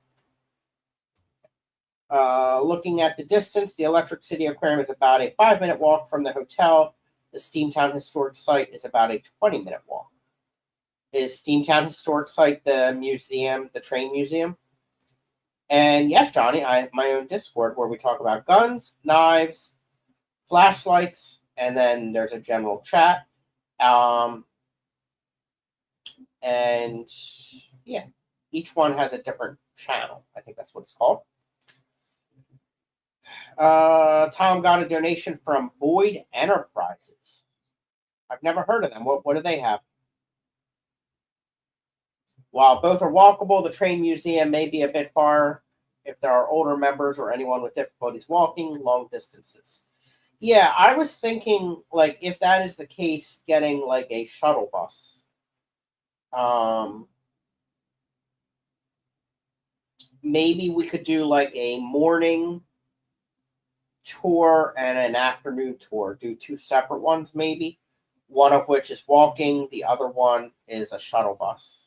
Looking at the distance, the Electric City Aquarium is about a 5-minute walk from the hotel. The Steamtown Historic Site is about a 20-minute walk. Is Steamtown Historic Site the museum, the train museum? And yes, Johnny, I have my own Discord where we talk about guns, knives, flashlights, and then there's a general chat. And yeah, each one has a different channel. I think that's what it's called. Tom got a donation from Boyd Enterprises. I've never heard of them. What do they have? While both are walkable, the train museum may be a bit far if there are older members or anyone with difficulties walking long distances. Yeah, I was thinking, like, if that is the case, getting like a shuttle bus. Maybe we could do like a morning tour and an afternoon tour. Do 2 separate ones, maybe. One of which is walking, the other one is a shuttle bus.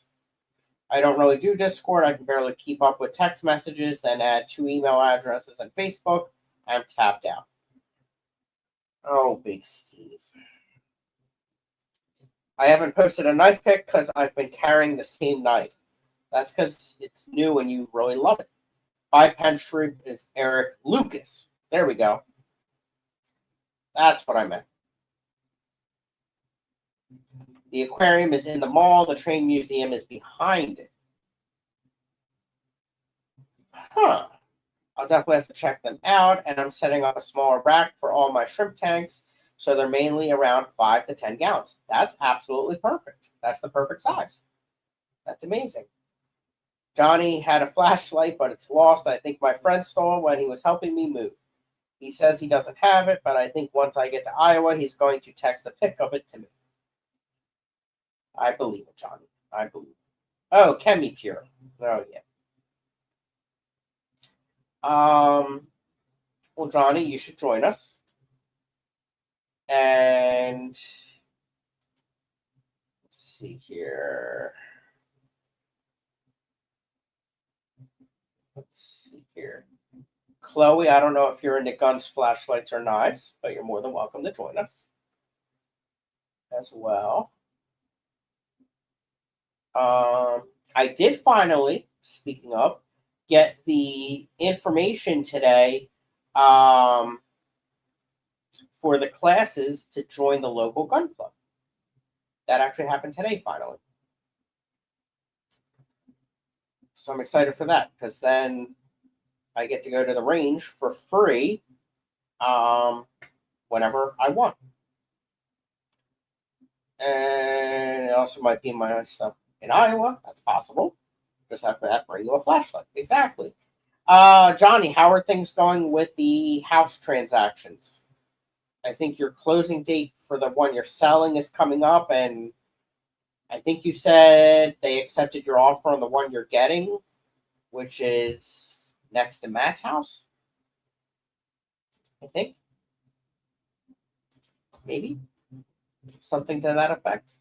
I don't really do Discord. I can barely keep up with text messages, then add 2 email addresses and Facebook. I'm tapped out. Oh, Big Steve. I haven't posted a knife pick because I've been carrying the same knife. That's because it's new and you really love it. Buy Pen Shrimp is Eric Lucas. There we go. That's what I meant. The aquarium is in the mall. The train museum is behind it. Huh. I'll definitely have to check them out. And I'm setting up a smaller rack for all my shrimp tanks. So they're mainly around 5 to 10 gallons. That's absolutely perfect. That's the perfect size. That's amazing. Johnny had a flashlight, but it's lost. I think my friend stole it when he was helping me move. He says he doesn't have it, but I think once I get to Iowa, he's going to text a pic of it to me. I believe it, Johnny. I believe it. Oh, Chemi Pure. Oh, yeah. Well, Johnny, you should join us. And let's see here. Let's see here. Chloe, I don't know if you're into guns, flashlights, or knives, but you're more than welcome to join us as well. I did finally, speaking of, get the information today for the classes to join the local gun club. That actually happened today, finally. So I'm excited for that because then I get to go to the range for free whenever I want. And it also might be my stuff in Iowa. That's possible. Just have to bring you a flashlight. Exactly. Johnny, how are things going with the house transactions? I think your closing date for the one you're selling is coming up, and I think you said they accepted your offer on the one you're getting, which is next to Matt's house. I think. Maybe. Something to that effect.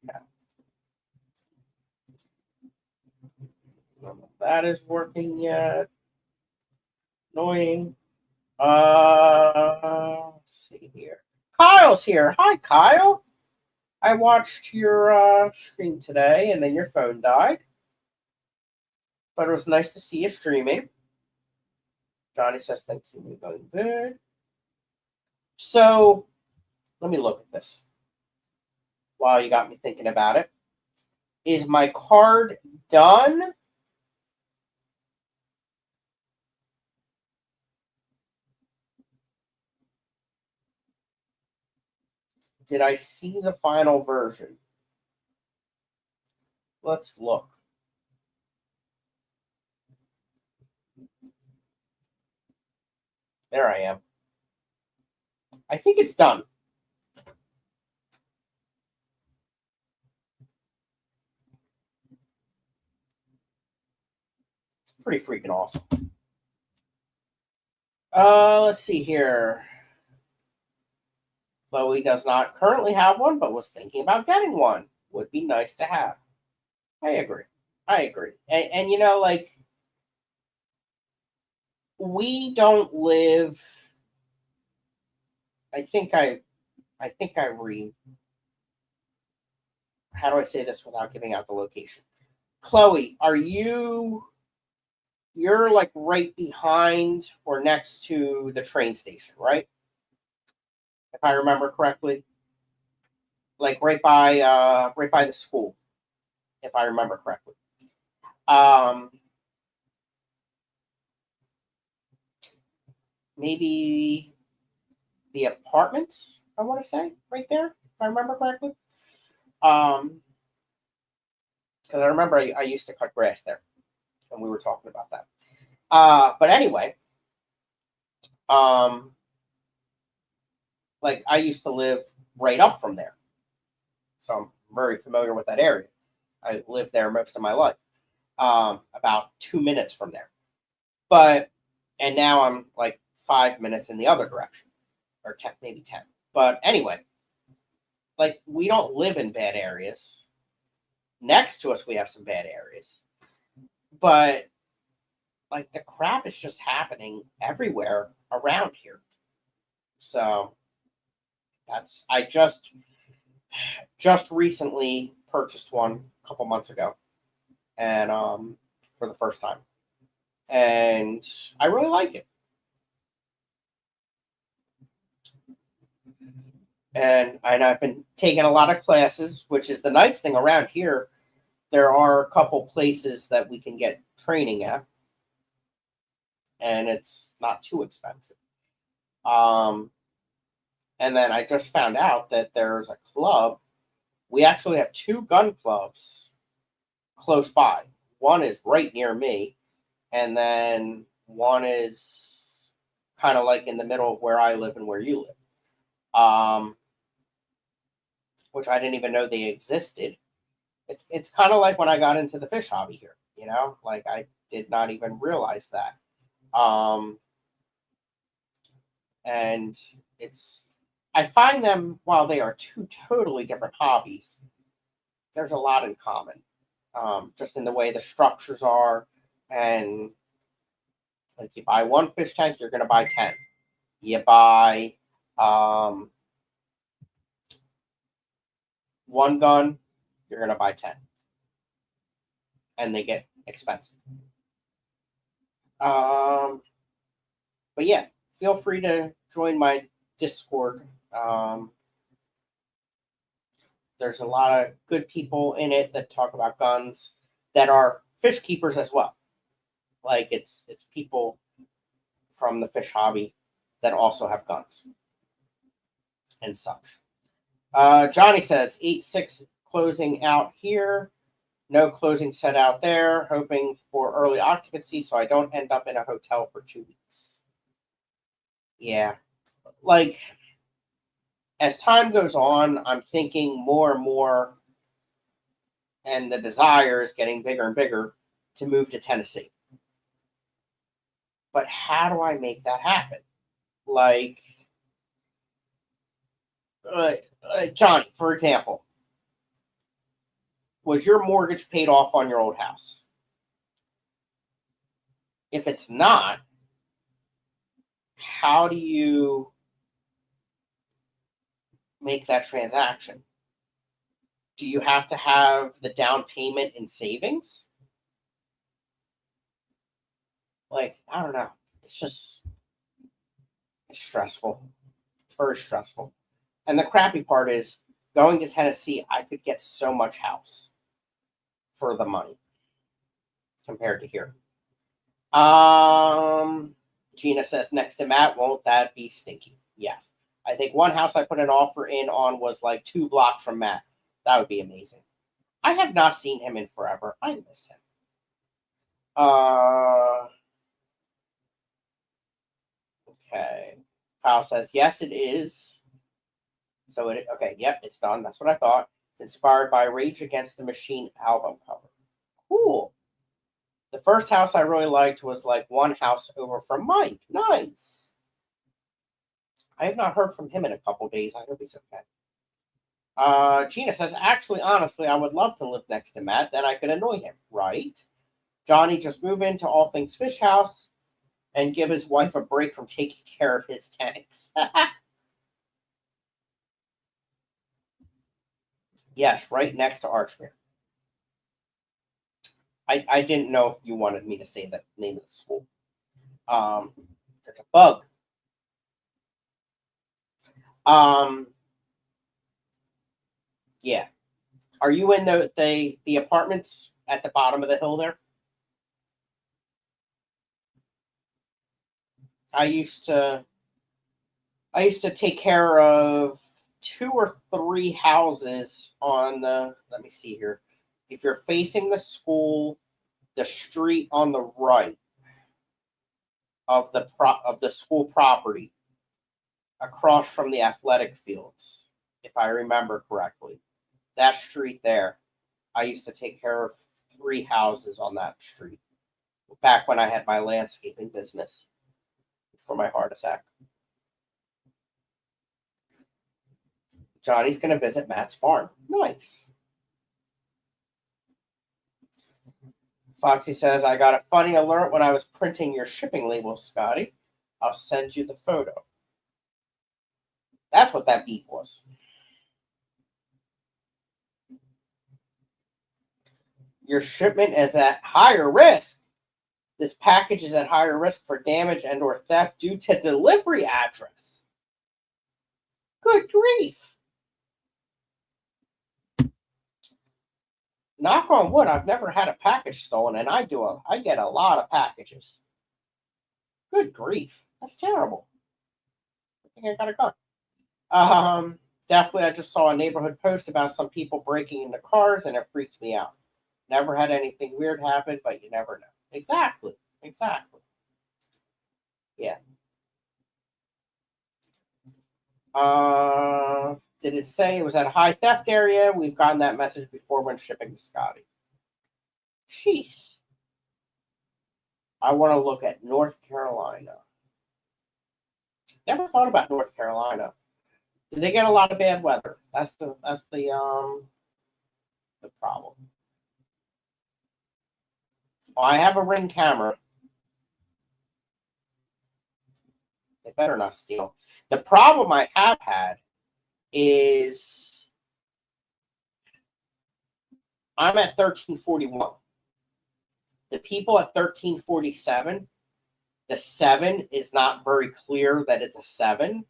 Yeah. That is working yet. Annoying. Let's see here. Kyle's here. Hi, Kyle. I watched your stream today, and then your phone died. But it was nice to see you streaming. Johnny says things are going good. So, let me look at this while you got me thinking about it. Is my card done? Did I see the final version? Let's look. There I am. I think it's done. It's pretty freaking awesome. Let's see here. Chloe does not currently have one, but was thinking about getting one. Would be nice to have. I agree. And you know, like, we don't live. I think I read. How do I say this without giving out the location? Chloe, you're like right behind or next to the train station, right? If I remember correctly. Like right by the school, if I remember correctly. Maybe the apartments, I want to say, right there, if I remember correctly. Because I remember I used to cut grass there, and we were talking about that. But anyway, like I used to live right up from there, so I'm very familiar with that area. I lived there most of my life, about 2 minutes from there. And now I'm like 5 minutes in the other direction, or 10, maybe 10. But anyway, like we don't live in bad areas. Next to us, we have some bad areas, but like the crap is just happening everywhere around here. So I just recently purchased one a couple months ago, and for the first time, and I really like it. And I've been taking a lot of classes, which is the nice thing around here. There are a couple places that we can get training at, and it's not too expensive. And then I just found out that there's a club. We actually have 2 gun clubs close by. One is right near me, and then one is kind of like in the middle of where I live and where you live. Which I didn't even know they existed. It's kind of like when I got into the fish hobby here, you know, like I did not even realize that. And I find them, while they are 2 totally different hobbies, there's a lot in common, just in the way the structures are. And like you buy 1 fish tank, you're going to buy 10. You buy 1 gun, you're going to buy 10. And they get expensive. But yeah, feel free to join my Discord. There's a lot of good people in it that talk about guns that are fish keepers as well. Like it's people from the fish hobby that also have guns and such. Johnny says 8-6 closing out here. No closing set out there. Hoping for early occupancy so I don't end up in a hotel for 2 weeks. Yeah. Like, as time goes on, I'm thinking more and more, and the desire is getting bigger and bigger to move to Tennessee. But how do I make that happen? Like, Johnny, for example, was your mortgage paid off on your old house? If it's not, how do you make that transaction? Do you have to have the down payment in savings? Like, I don't know. It's stressful. It's very stressful. And the crappy part is going to Tennessee, I could get so much house for the money compared to here. Gina says, next to Matt, won't that be stinky? Yes. I think one house I put an offer in on was like 2 blocks from Matt. That would be amazing. I have not seen him in forever. I miss him. Okay. Kyle says, yes, it is. So okay, yep, it's done. That's what I thought. It's inspired by Rage Against the Machine album cover. Cool. The first house I really liked was like one house over from Mike. Nice. I have not heard from him in a couple days. I hope he's okay. Gina says, actually, honestly, I would love to live next to Matt. Then I could annoy him, right? Johnny, just move into All Things Fish House and give his wife a break from taking care of his tanks. Yes, right next to Archmere. I didn't know if you wanted me to say the name of the school. There's a bug. Yeah. Are you in the apartments at the bottom of the hill there? I used to take care of 2 or 3 houses on the, let me see here. If you're facing the school, the street on the right of the school property, across from the athletic fields, if I remember correctly. That street there, I used to take care of 3 houses on that street back when I had my landscaping business for my heart attack. Johnny's going to visit Matt's farm. Nice. Foxy says, I got a funny alert when I was printing your shipping labels, Scotty. I'll send you the photo. That's what that beep was. Your shipment is at higher risk. This package is at higher risk for damage and or theft due to delivery address. Good grief. Knock on wood, I've never had a package stolen, and I get a lot of packages. Good grief. That's terrible. I think I got a gun. Definitely, I just saw a neighborhood post about some people breaking into cars, and it freaked me out. Never had anything weird happen, but you never know. Exactly. Yeah. Did it say it was at a high theft area? We've gotten that message before when shipping to Scotty. Jeez. I want to look at North Carolina. Never thought about North Carolina. Do they get a lot of bad weather? That's the problem. Well, I have a Ring camera. They better not steal. The problem I have had is I'm at 1341. The people at 1347, the 7 is not very clear that it's a 7.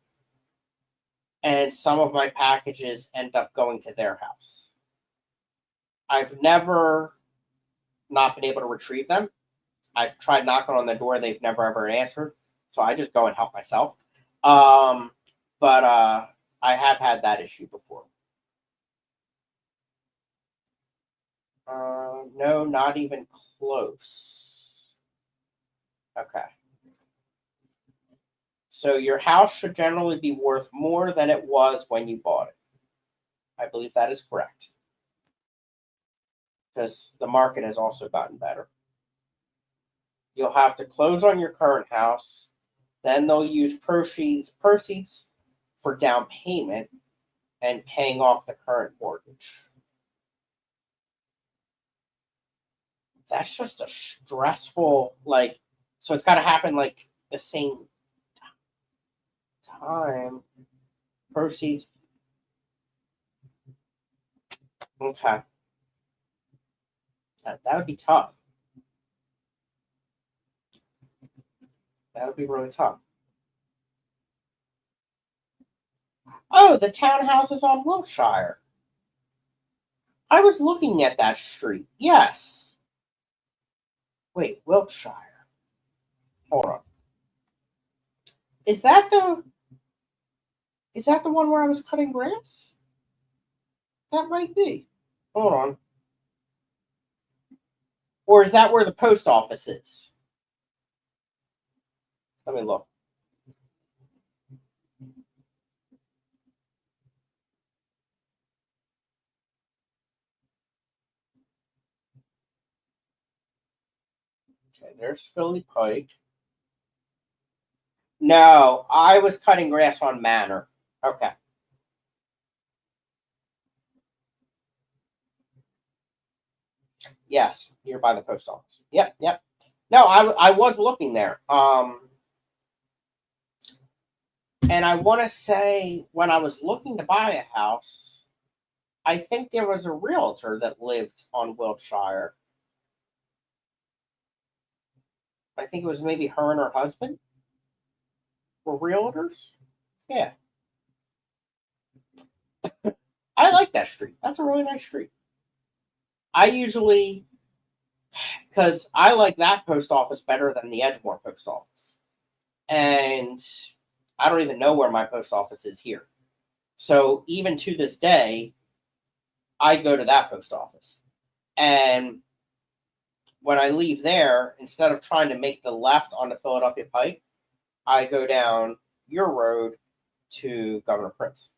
And some of my packages end up going to their house. I've never not been able to retrieve them. I've tried knocking on the door. They've never ever answered. So I just go and help myself. But I have had that issue before. No, not even close. Okay. So your house should generally be worth more than it was when you bought it. I believe that is correct. Because the market has also gotten better. You'll have to close on your current house. Then they'll use proceeds for down payment and paying off the current mortgage. That's just a stressful, so it's got to happen the same time. time. Proceeds. Okay. That would be tough. That would be really tough. Oh, the townhouses on Wiltshire. I was looking at that street. Yes. Wait, Wiltshire. Hold on. Is that the one where I was cutting grass? That might be. Hold on. Or is that where the post office is? Let me look. Okay, there's Philly Pike. No, I was cutting grass on Manor. Okay. Yes, you're by the post office. Yep. No, I was looking there. And I want to say when I was looking to buy a house, I think there was a realtor that lived on Wiltshire. I think it was maybe her and her husband were realtors. Yeah. I like that street. That's a really nice street. I usually, because I like that post office better than the Edgemoor post office. And I don't even know where my post office is here. So even to this day, I go to that post office. And when I leave there, instead of trying to make the left on the Philadelphia Pike, I go down your road to Governor Prince.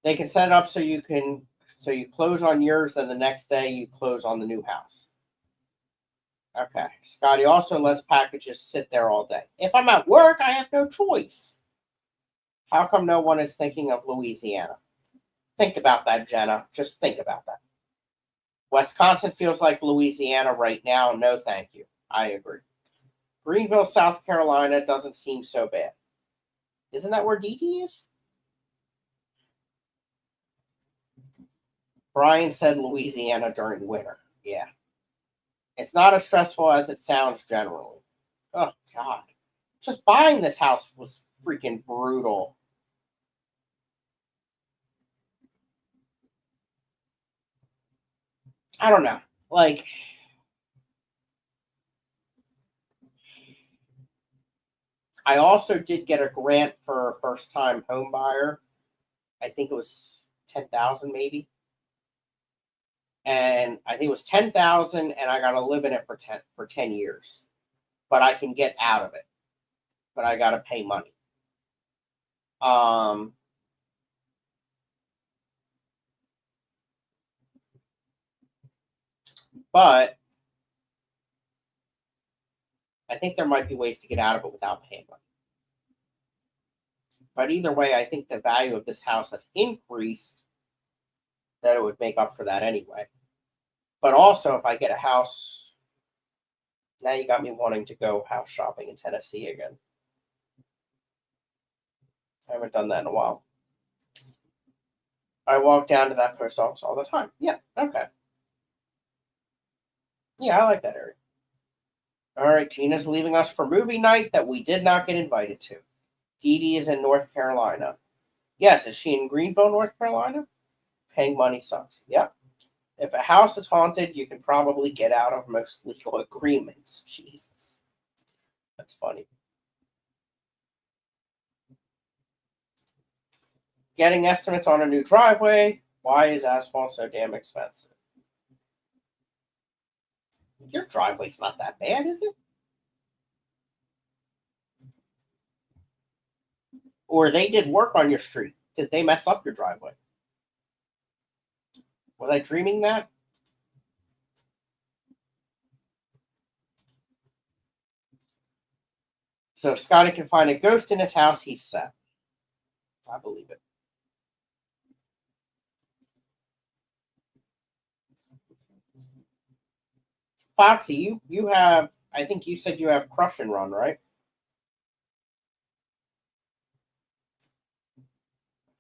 They can set it up so you close on yours, then the next day you close on the new house. Okay. Scotty also lets packages sit there all day. If I'm at work, I have no choice. How come no one is thinking of Louisiana? Think about that, Jenna. Just think about that. Wisconsin feels like Louisiana right now. No, thank you. I agree. Greenville, South Carolina doesn't seem so bad. Isn't that where Dee Dee is? Brian said Louisiana during winter. Yeah. It's not as stressful as it sounds generally. Oh, God. Just buying this house was freaking brutal. I don't know. Like, I also did get a grant for a first-time home buyer. I think it was $10,000 maybe. And I think it was $10,000, and I got to live in it for 10 years. But I can get out of it. But I got to pay money. But I think there might be ways to get out of it without paying money. But either way, I think the value of this house has increased, that it would make up for that anyway. But also, if I get a house, now you got me wanting to go house shopping in Tennessee again. I haven't done that in a while. I walk down to that post office all the time. Yeah, okay. Yeah, I like that area. All right, Gina's leaving us for movie night that we did not get invited to. Dee Dee is in North Carolina. Yes, is she in Greenville, North Carolina? Paying money sucks. Yep. If a house is haunted, you can probably get out of most legal agreements. Jesus. That's funny. Getting estimates on a new driveway. Why is asphalt so damn expensive? Your driveway's not that bad, is it? Or they did work on your street. Did they mess up your driveway? Was I dreaming that? So if Scotty can find a ghost in his house, he's set. I believe it. Foxy, you have, I think you said you have Crush and Run, right?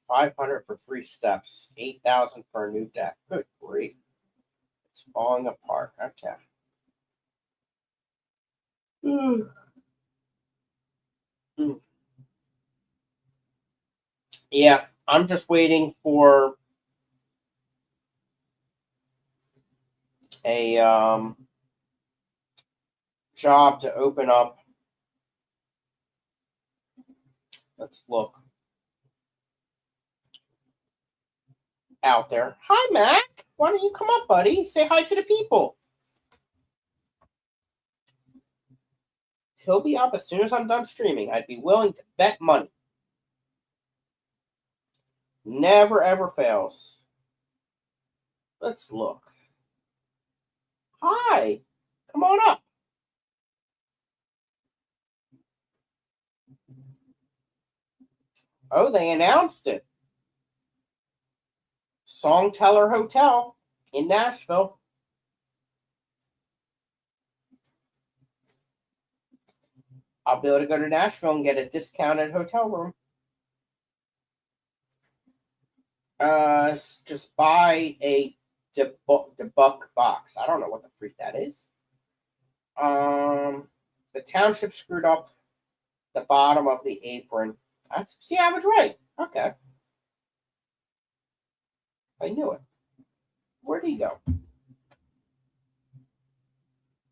$500 for 3 steps. $8,000 for a new deck. Good grief. It's falling apart. Okay. Yeah, I'm just waiting for a job to open up. Let's look out there. Hi, Mac. Why don't you come up, buddy? Say hi to the people. He'll be up as soon as I'm done streaming. I'd be willing to bet money. Never, ever fails. Let's look. Hi. Come on up. Oh, they announced it. Songteller Hotel in Nashville. I'll be able to go to Nashville and get a discounted hotel room. Just buy a debug box. I don't know what the freak that is. The township screwed up the bottom of the apron. See, I was right. Okay. I knew it. Where'd he go?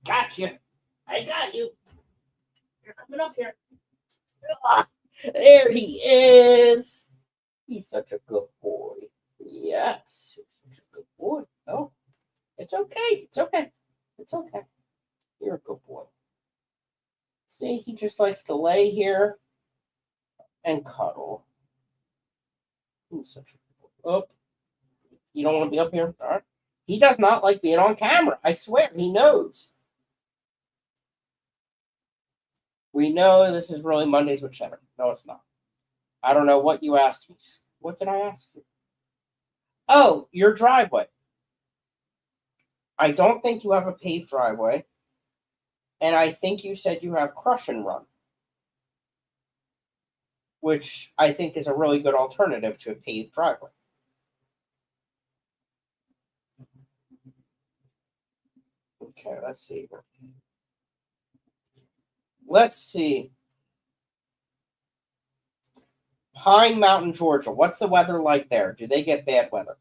Gotcha. I got you. You're coming up here. Ah, there he is. He's such a good boy. Yes, he's such a good boy. Oh, it's okay. It's okay. It's okay. You're a good boy. See, he just likes to lay here and cuddle. He's such a good boy. Oh, you don't want to be up here? All right. He does not like being on camera. I swear, he knows. We know this is really Mondays with Cheddar. No, it's not. I don't know what you asked me. What did I ask you? Oh, your driveway. I don't think you have a paved driveway. And I think you said you have crush and run, which I think is a really good alternative to a paved driveway. Okay, let's see here. Let's see. Pine Mountain, Georgia. What's the weather like there? Do they get bad weather?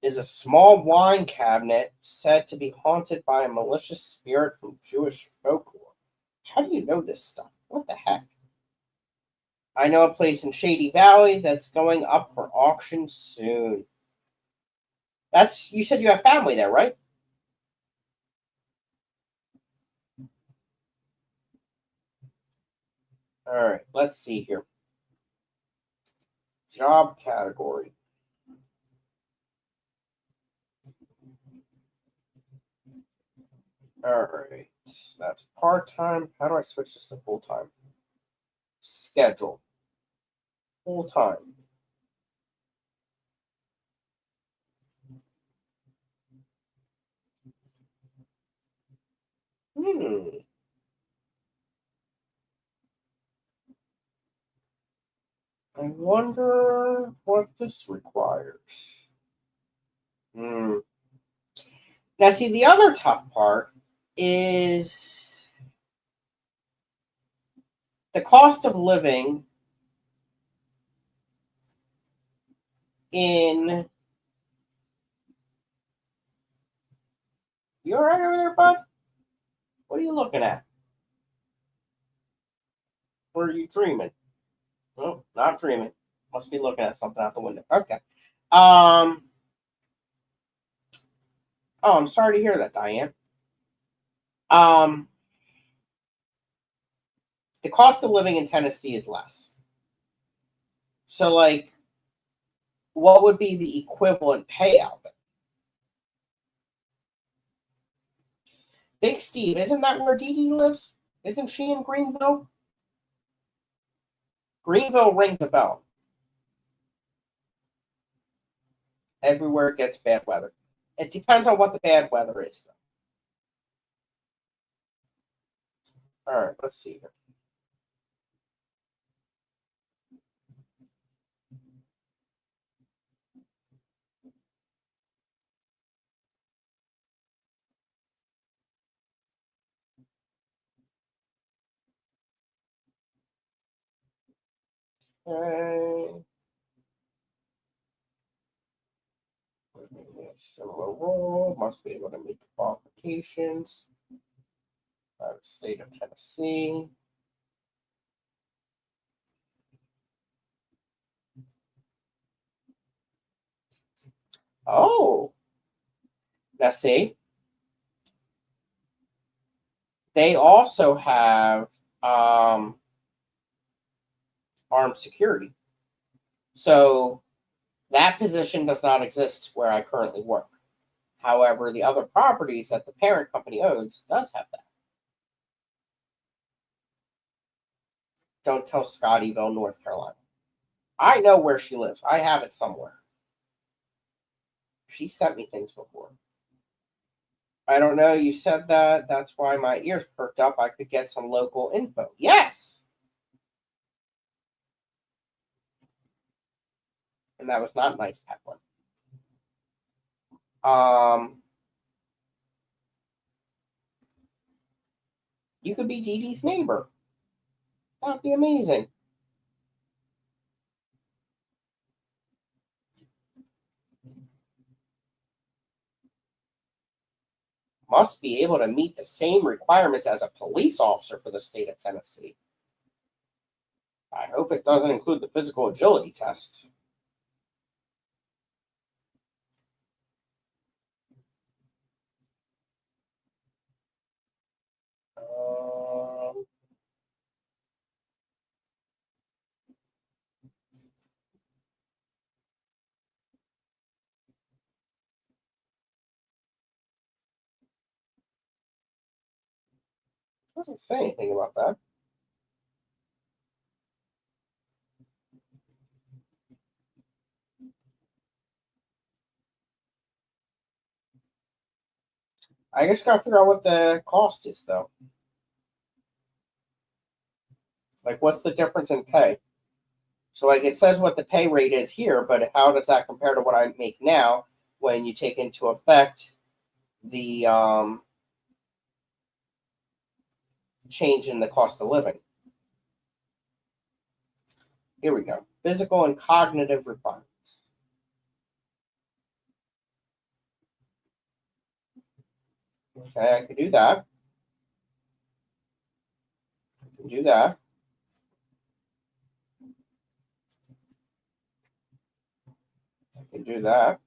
Is a small wine cabinet said to be haunted by a malicious spirit from Jewish folklore. How do you know this stuff? What the heck? I know a place in Shady Valley that's going up for auction soon. You said you have family there, right? All right, let's see here. Job category. All right, that's part-time. How do I switch this to full-time? Schedule. Full-time. I wonder what this requires. Now, see, the other tough part is the cost of living in. You all right over there, bud? What are you looking at? Or are you dreaming? Oh, not dreaming. Must be looking at something out the window. Okay. Oh, I'm sorry to hear that, Diane. The cost of living in Tennessee is less. So, like, what would be the equivalent payout? Big Steve, isn't that where Dee Dee lives? Isn't she in Greenville? Greenville rings a bell. Everywhere it gets bad weather. It depends on what the bad weather is, though. All right, let's see here. Okay. Similar role, must be able to meet the qualifications. By the state of Tennessee. Oh, now see, they also have armed security. So that position does not exist where I currently work. However, the other properties that the parent company owns does have that. Don't tell Scottyville, North Carolina. I know where she lives. I have it somewhere. She sent me things before. I don't know. You said that. That's why my ears perked up. I could get some local info. Yes. And that was not nice, Peplin. You could be Dee Dee's neighbor. That'd be amazing. Must be able to meet the same requirements as a police officer for the state of Tennessee. I hope it doesn't include the physical agility test. Doesn't say anything about that. I just gotta figure out what the cost is, though. Like, what's the difference in pay? So, like, it says what the pay rate is here, but how does that compare to what I make now when you take into effect the change in the cost of living? Here we go. Physical and cognitive requirements. Okay, I could do that. I can do that. I can do that.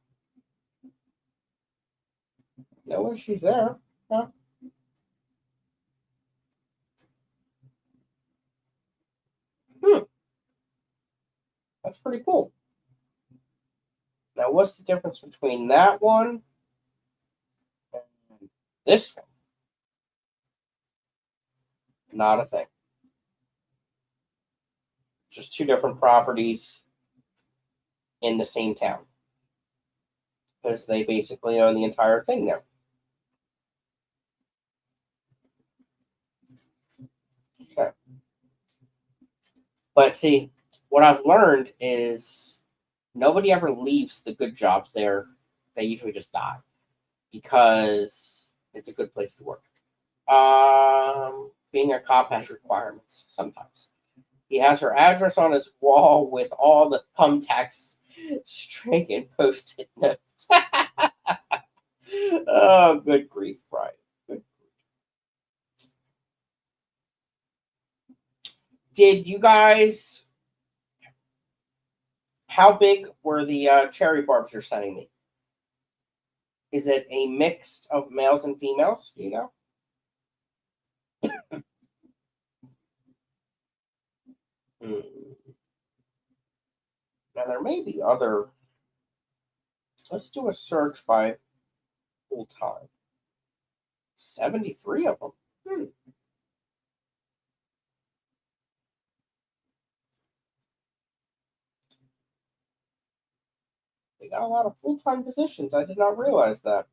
No issues there. Yeah. That's pretty cool. Now, what's the difference between that one and this one? Not a thing. Just two different properties in the same town. Because they basically own the entire thing now. Okay. But see, what I've learned is nobody ever leaves the good jobs there. They usually just die because it's a good place to work. Being a cop has requirements sometimes. He has her address on his wall with all the thumbtacks string and post-it notes. Oh, good grief, Brian. Good grief. Did you guys? How big were the cherry barbs you're sending me? Is it a mix of males and females? Do you know? Now there may be other. Let's do a search by full time. 73 of them. They got a lot of full time positions. I did not realize that.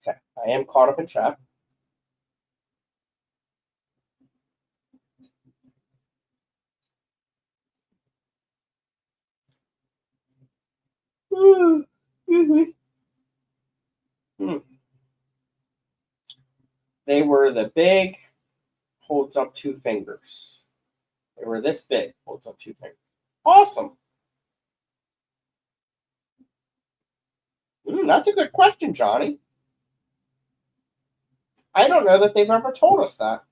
Okay, I am caught up in chat. They were the big, holds up 2 fingers. They were this big, holds up 2 fingers. Awesome. That's a good question, Johnny. I don't know that they've ever told us that.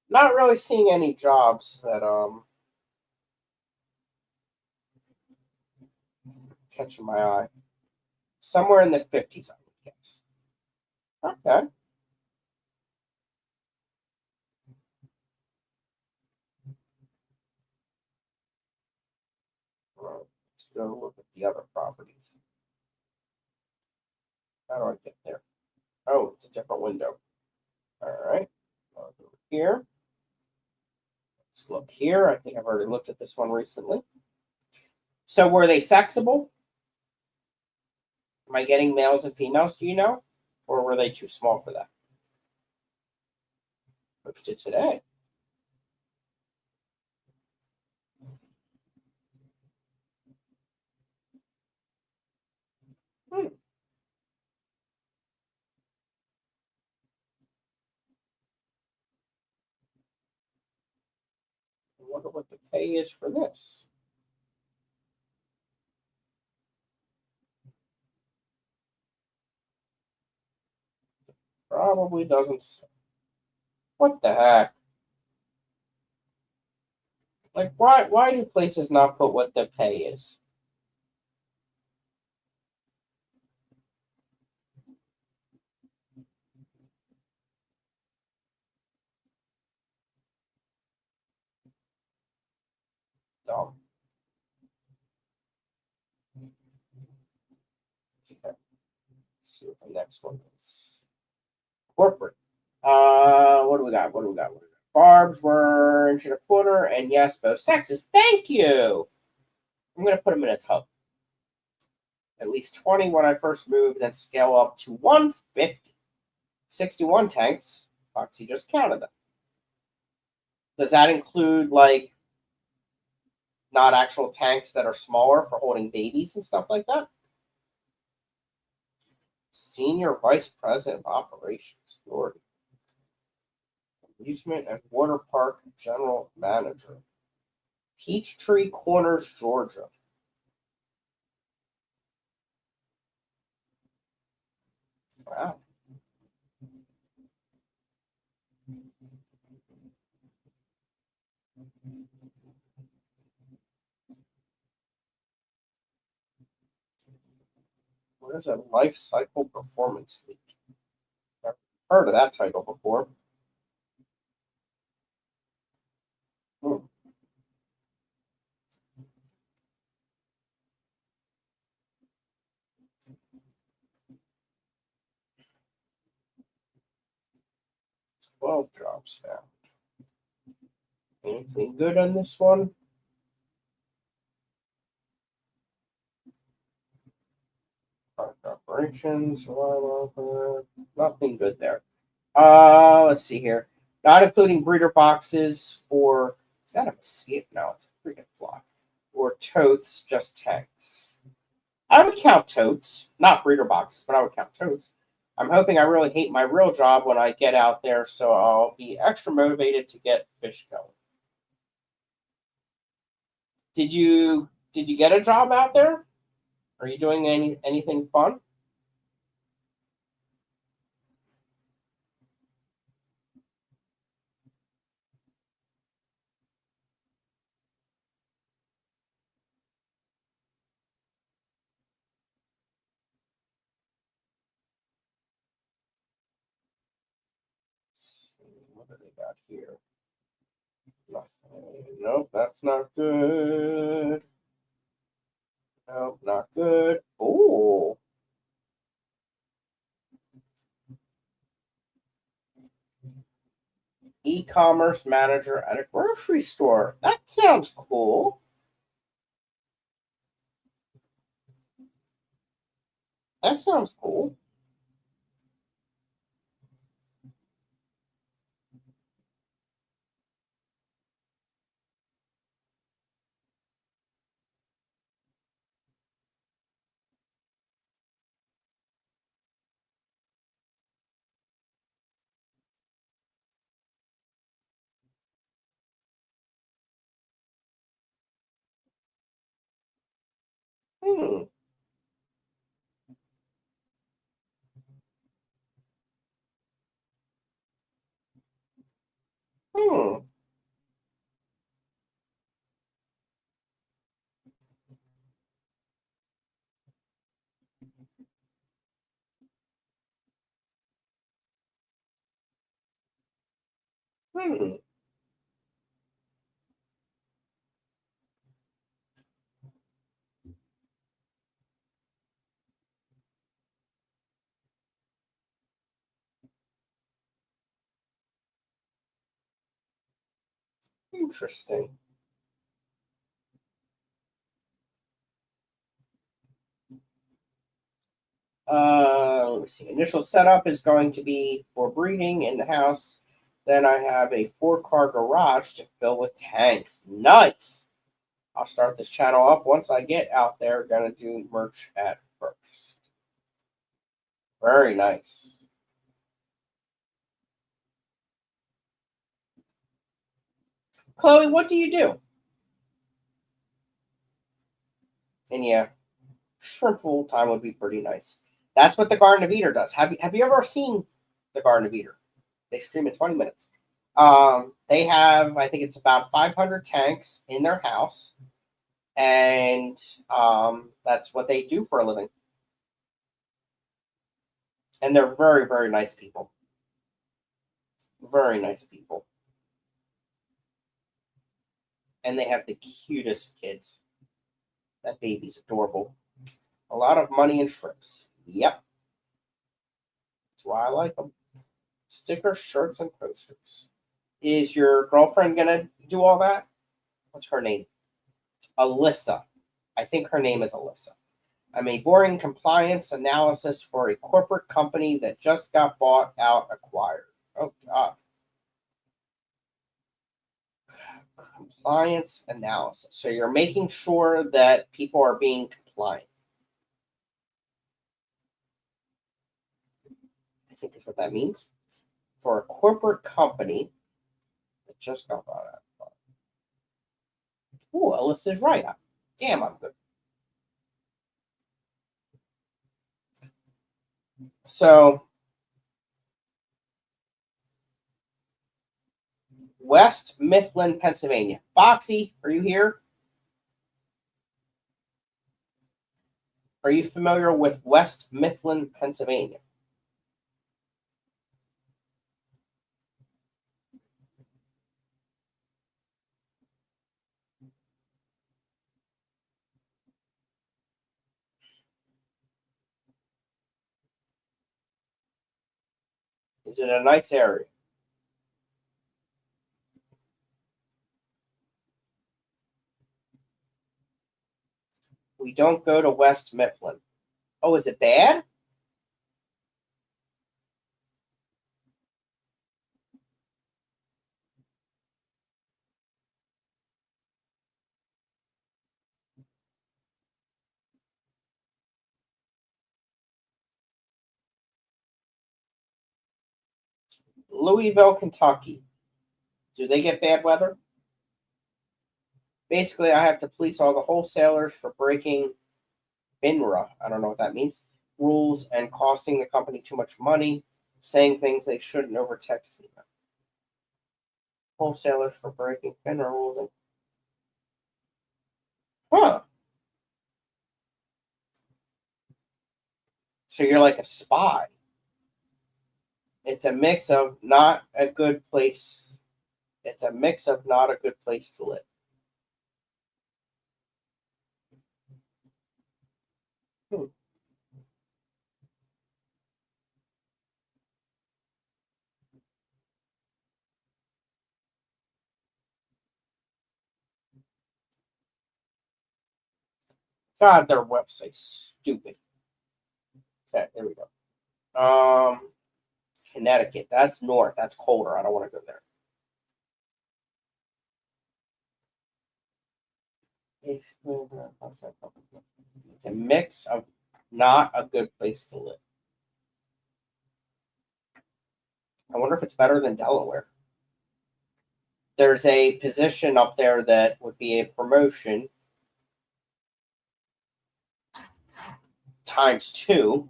Not really seeing any jobs that catching my eye. Somewhere in the 50s, I would guess. Okay. Well, let's go look at the other properties. How do I get there? Oh, it's a different window. All right. Over here. Let's look here. I think I've already looked at this one recently. So were they sexable? Am I getting males and females, do you know? Or were they too small for that? Posted today. I wonder what the pay is for this. Probably doesn't say. What the heck? Like, why do places not put what the pay is? Dumb. Okay. Let's see what the next one is. Corporate. What do we got? What do we got? Barbs were inch and a quarter, and yes, both sexes. Thank you. I'm gonna put them in a tub. At least 20 when I first moved, then scale up to 150. 61 tanks. Foxy just counted them. Does that include like not actual tanks that are smaller for holding babies and stuff like that? Senior Vice President of Operations, Lord. Amusement and Water Park General Manager. Peachtree Corners, Georgia. Wow. What is a life cycle performance lead? I've heard of that title before. 12 jobs found. Anything good on this one? Operations, nothing good there. Let's see here. Not including breeder boxes or is that a mosquito? No, it's a freaking fly. Or totes, just tanks. I would count totes, not breeder boxes, but I would count totes. I'm hoping I really hate my real job when I get out there, so I'll be extra motivated to get fish going. Did you get a job out there? Are you doing anything fun? What do they got here? Nothing. Nope, that's not good. Nope, not not good. Ooh. E-commerce manager at a grocery store. That sounds cool. That sounds cool. Hmm. Hmm. Hmm. Interesting. Let me see. Initial setup is going to be for breeding in the house. Then I have a 4-car garage to fill with tanks. Nice. I'll start this channel up once I get out there. Gonna do merch at first. Very nice. Chloe, what do you do? And yeah, shrimp full time would be pretty nice. That's what the Garden of Eden does. Have you ever seen the Garden of Eden? They stream in 20 minutes. They have, I think it's about 500 tanks in their house, and that's what they do for a living. And they're very, very nice people. Very nice people. And they have the cutest kids. That baby's adorable. A lot of money in shrimps. Yep. That's why I like them. Stickers, shirts, and posters. Is your girlfriend going to do all that? What's her name? Alyssa. I think her name is Alyssa. I'm a boring compliance analysis for a corporate company that just got bought out, acquired. Oh, God. Compliance analysis. So you're making sure that people are being compliant. I think that's what that means. For a corporate company that just got bought out. Ooh, Alyssa's right. Damn, I'm good. So, West Mifflin, Pennsylvania. Foxy, are you here? Are you familiar with West Mifflin, Pennsylvania? Is it a nice area? We don't go to West Mifflin. Oh, is it bad? Louisville, Kentucky. Do they get bad weather? Basically, I have to police all the wholesalers for breaking FINRA, I don't know what that means, rules and costing the company too much money, saying things they shouldn't over text me. Wholesalers for breaking FINRA rules. Huh. So you're like a spy. It's a mix of not a good place. It's a mix of not a good place to live. God, their website's stupid. Okay, there we go. Connecticut. That's north. That's colder. I don't want to go there. It's a mix of not a good place to live. I wonder if it's better than Delaware. There's a position up there that would be a promotion times 2,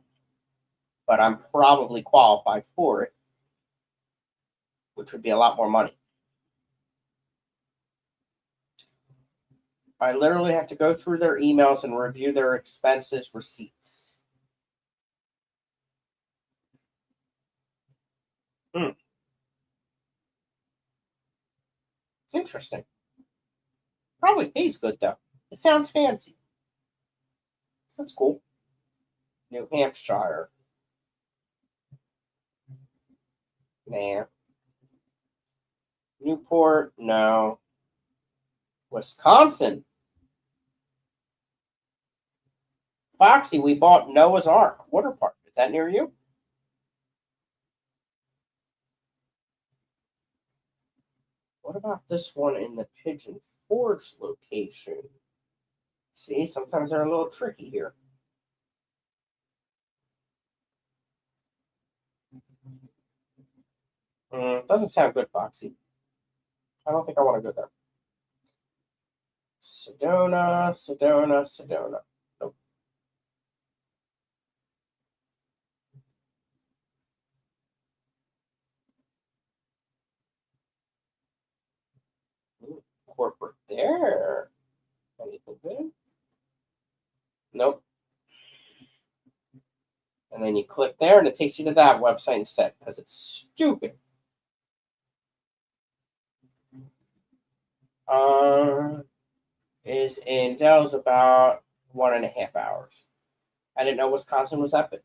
but I'm probably qualified for it, which would be a lot more money. I literally have to go through their emails and review their expenses receipts. It's interesting. Probably pays good, though. It sounds fancy. That's cool. New Hampshire. Nah. Newport, no. Wisconsin. Foxy, we bought Noah's Ark Water Park. Is that near you? What about this one in the Pigeon Forge location? See, sometimes they're a little tricky here. Doesn't sound good, Foxy. I don't think I want to go there. Sedona. Nope. Corporate there. Anything good? Nope. And then you click there and it takes you to that website instead because it's stupid. Is in Dell's about 1.5 hours. I didn't know Wisconsin was that big.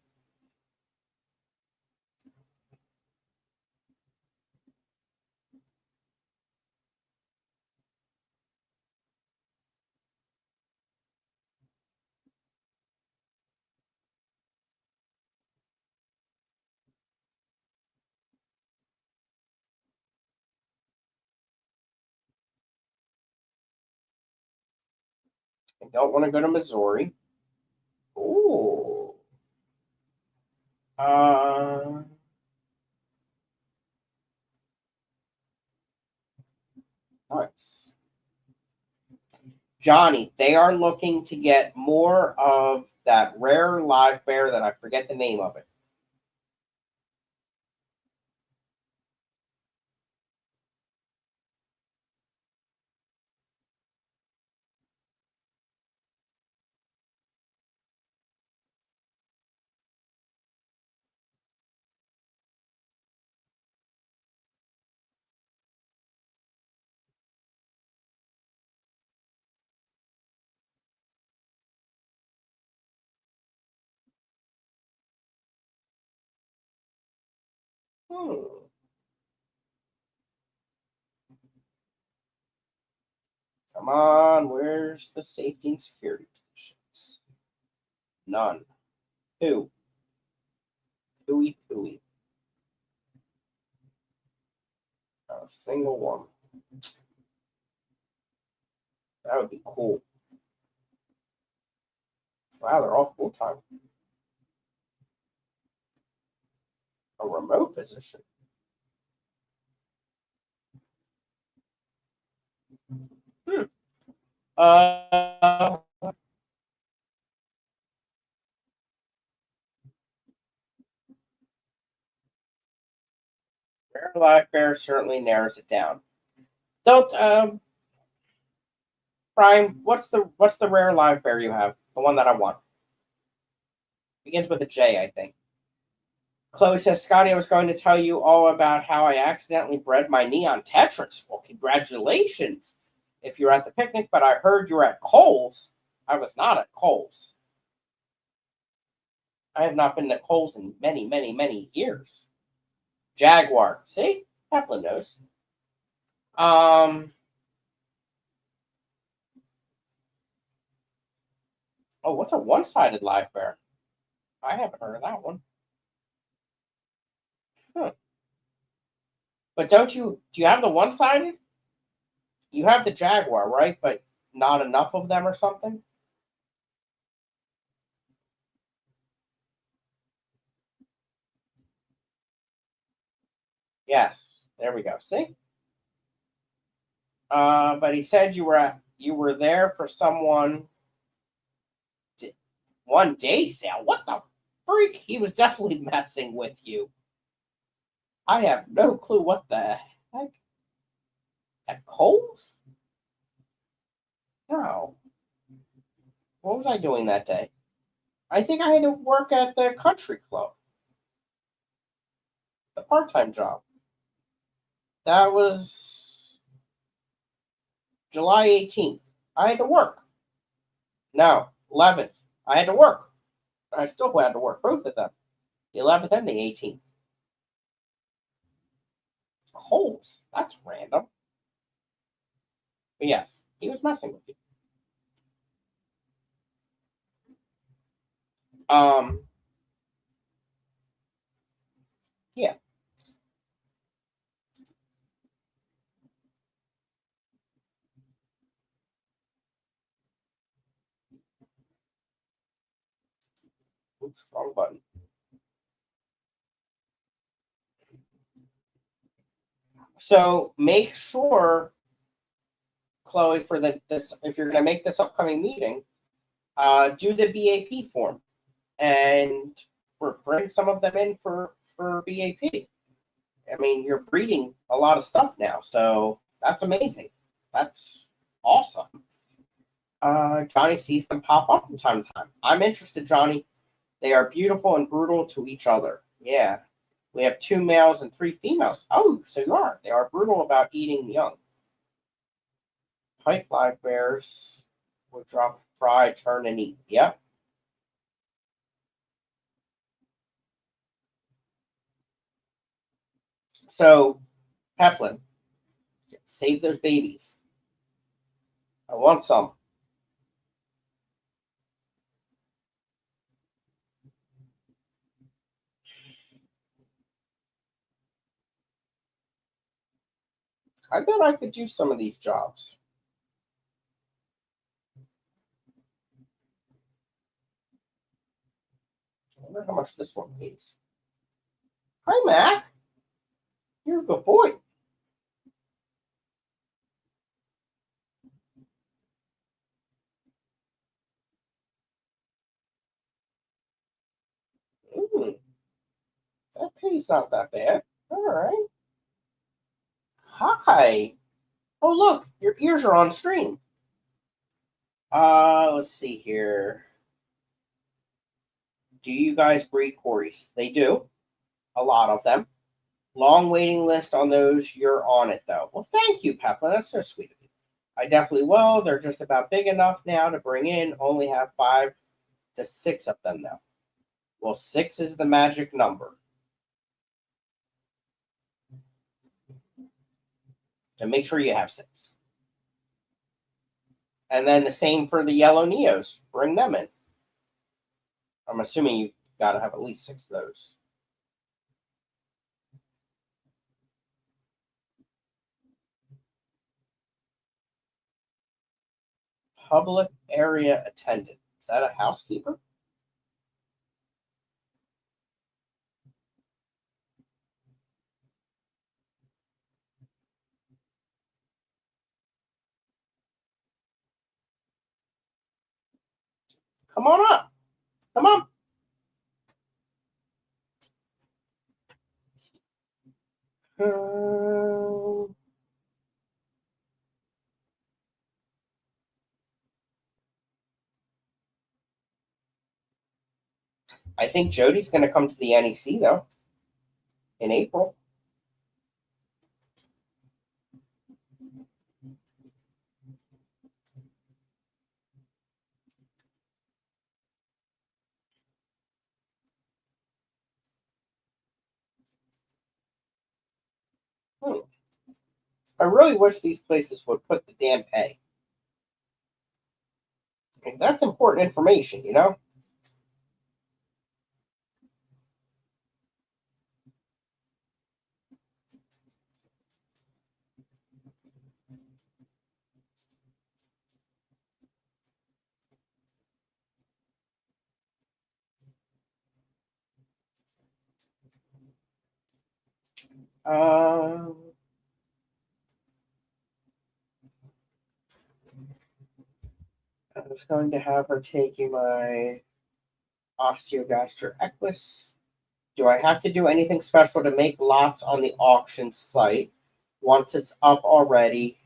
I don't want to go to Missouri. Ooh. Nice. Johnny, they are looking to get more of that rare live bear that I forget the name of it. Come on, where's the safety and security positions? None. Two. Pooey. Not a single one. That would be cool. Wow, they're all full time. A remote position. Uh, Rare live bear certainly narrows it down. Don't Brian, what's the rare live bear you have? The one that I want. Begins with a J, I think. Chloe says, Scotty, I was going to tell you all about how I accidentally bred my neon Tetris. Well, congratulations if you're at the picnic, but I heard you were at Kohl's. I was not at Kohl's. I have not been to Kohl's in many years. Jaguar. See? Kaplan knows. What? 'Cause Oh, what's a one-sided live bear? I haven't heard of that one. Huh. But do you have the one-sided? You have the jaguar, right? But not enough of them or something? Yes. There we go. See? But he said you were there for someone one day sale. What the freak? He was definitely messing with you. I have no clue what the heck. At Kohl's? No. What was I doing that day? I think I had to work at the country club. The part-time job. That was July 18th. I had to work. No, 11th. I had to work. I still had to work, both of them. The 11th and the 18th. Kohl's. That's random. But yes, he was messing with you. Yeah. Oops, wrong button. So make sure, Chloe, for this, if you're going to make this upcoming meeting, do the BAP form and bring some of them in for BAP. I mean, you're breeding a lot of stuff now, so that's amazing. That's awesome. Johnny sees them pop up from time to time. I'm interested, Johnny. They are beautiful and brutal to each other. Yeah. We have 2 males and 3 females. Oh, so you are. They are brutal about eating young. Pike live bears would drop, fry, turn, and eat. Yep. So, Peplin, save those babies. I want some. I bet I could do some of these jobs. I wonder how much this one pays. Hi, Mac. You're a good boy. That pays not that bad. All right. Hi. Oh, look, your ears are on stream. Let's see here. Do you guys breed quarries? They do. A lot of them. Long waiting list on those. You're on it, though. Well, thank you, Pepla. That's so sweet of you. I definitely will. They're just about big enough now to bring in. Only have 5 to 6 of them, though. Well, 6 is the magic number. So make sure you have 6. And then the same for the yellow Neos. Bring them in. I'm assuming you got to have at least 6 of those. Public area attendant. Is that a housekeeper? Come on up. Come on. I think Jody's going to come to the NEC, though, in April. I really wish these places would put the damn pay. that's important information, you know? I was going to have her take my osteogastric equus. Do I have to do anything special to make lots on the auction site once it's up already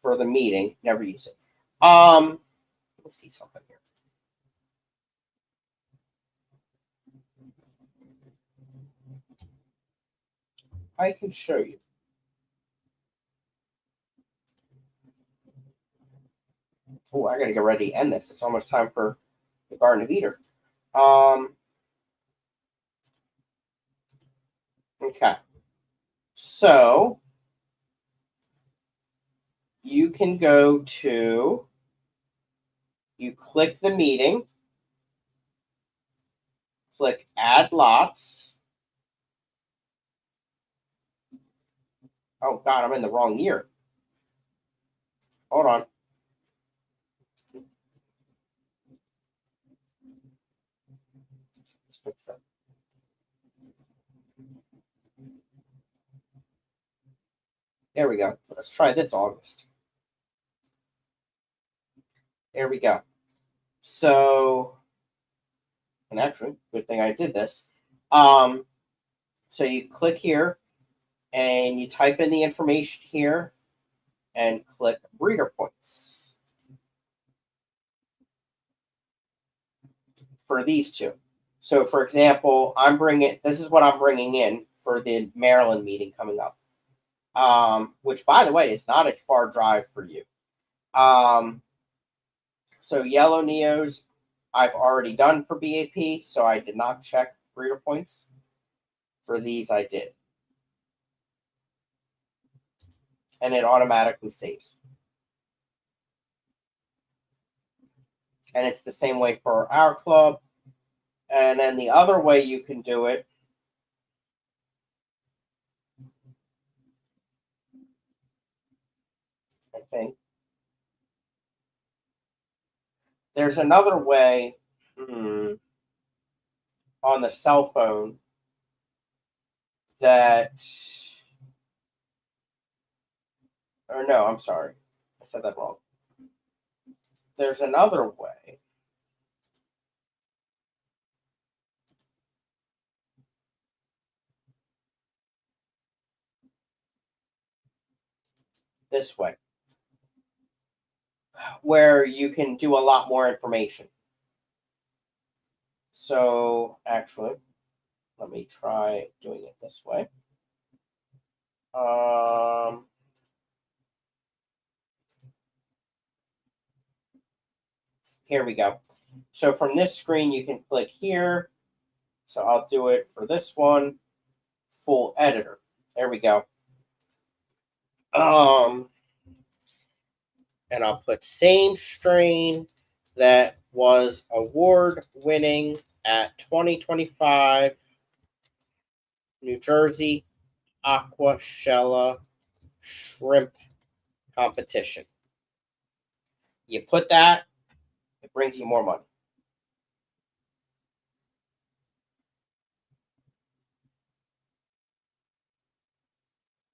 for the meeting? Never use it. Let me see something here. I can show you. Oh, I gotta get ready to end this. It's almost time for the Garden of Eden. Okay. So you can go to, you click the meeting, click add lots. Oh God, I'm in the wrong year. Hold on. Let's fix that. There we go. Let's try this August. There we go. So, and actually, good thing I did this. So you click here and you type in the information here and click breeder points for these two. So for example, this is what I'm bringing in for the Maryland meeting coming up. Which by the way, is not a far drive for you. So yellow neos, I've already done for BAP, so I did not check breeder points. For these, I did. And it automatically saves. And it's the same way for our club. And then the other way you can do it, I think, there's another way on the cell phone that, or no, I'm sorry. I said that wrong. There's another way. This way. Where you can do a lot more information. So actually, let me try doing it this way. Here we go. So from this screen, you can click here. So I'll do it for this one, full editor. There we go. And I'll put same strain that was award winning at 2025 New Jersey Aqua Shella Shrimp Competition. You put that, it brings you more money.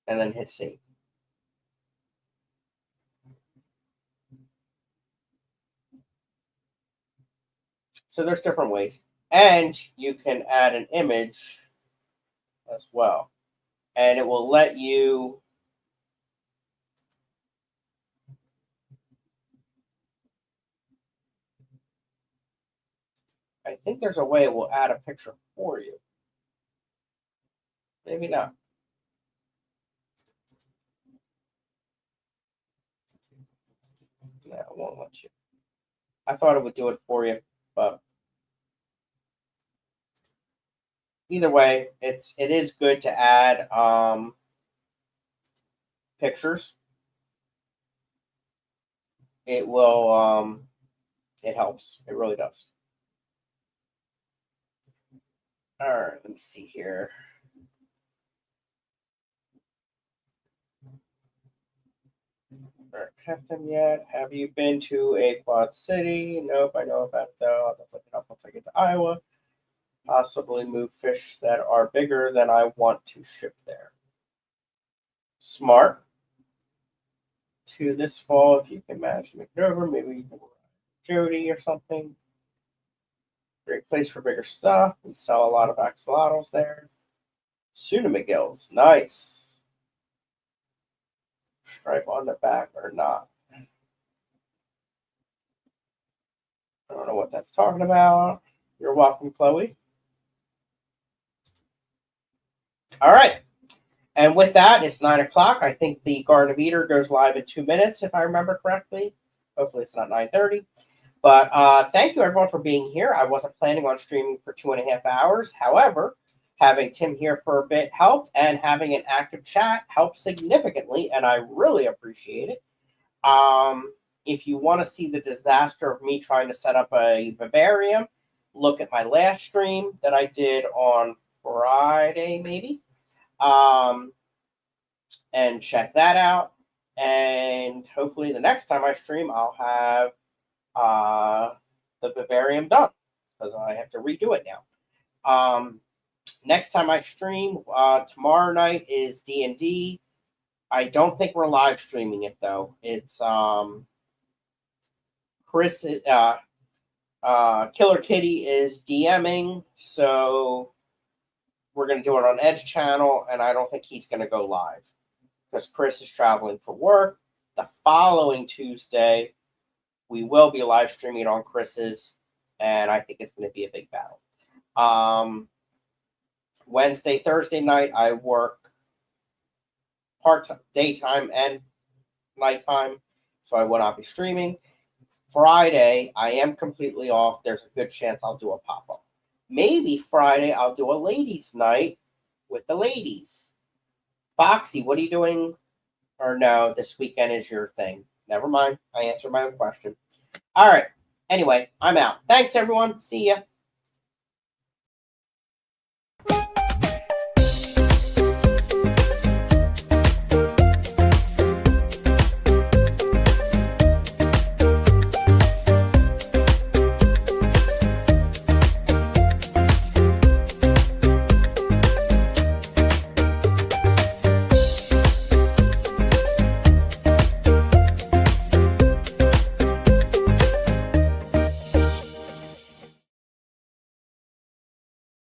And then hit save. So there's different ways. And you can add an image as well. And it will let you I think there's a way it will add a picture for you. Maybe not. No, it won't let you. I thought it would do it for you, but either way, it is good to add pictures. It will It helps. It really does. All right, let me see here. Kept them yet? Have you been to a quad city? Nope, I know about that. I'll look it up once I get to Iowa. Possibly move fish that are bigger than I want to ship there. Smart. To this fall, if you can manage to make it over, maybe you can Jody or something. Great place for bigger stuff. We sell a lot of axolotls there. Sunamigills, nice. Stripe on the back or not. I don't know what that's talking about. You're welcome, Chloe. All right. And with that, it's 9 o'clock. I think the Garden of Eden goes live in 2 minutes, if I remember correctly. Hopefully it's not 9:30. But thank you, everyone, for being here. I wasn't planning on streaming for 2.5 hours. However, having Tim here for a bit helped, and having an active chat helped significantly, and I really appreciate it. If you want to see the disaster of me trying to set up a vivarium, look at my last stream that I did on Friday, maybe, and check that out. And hopefully the next time I stream, I'll have the vivarium done, because I have to redo it now. Next time I stream, tomorrow night is D&D. I don't think we're live streaming it, though. It's Chris, Killer Kitty is DMing, so we're going to do it on Edge channel, and I don't think he's going to go live because Chris is traveling for work. The following Tuesday, we will be live streaming it on Chris's, and I think it's going to be a big battle. Wednesday, Thursday night, I work part-time, daytime and nighttime, so I will not be streaming. Friday, I am completely off. There's a good chance I'll do a pop-up. Maybe Friday, I'll do a ladies' night with the ladies. Foxy, what are you doing? Or no, this weekend is your thing. Never mind. I answered my own question. All right. Anyway, I'm out. Thanks, everyone. See ya.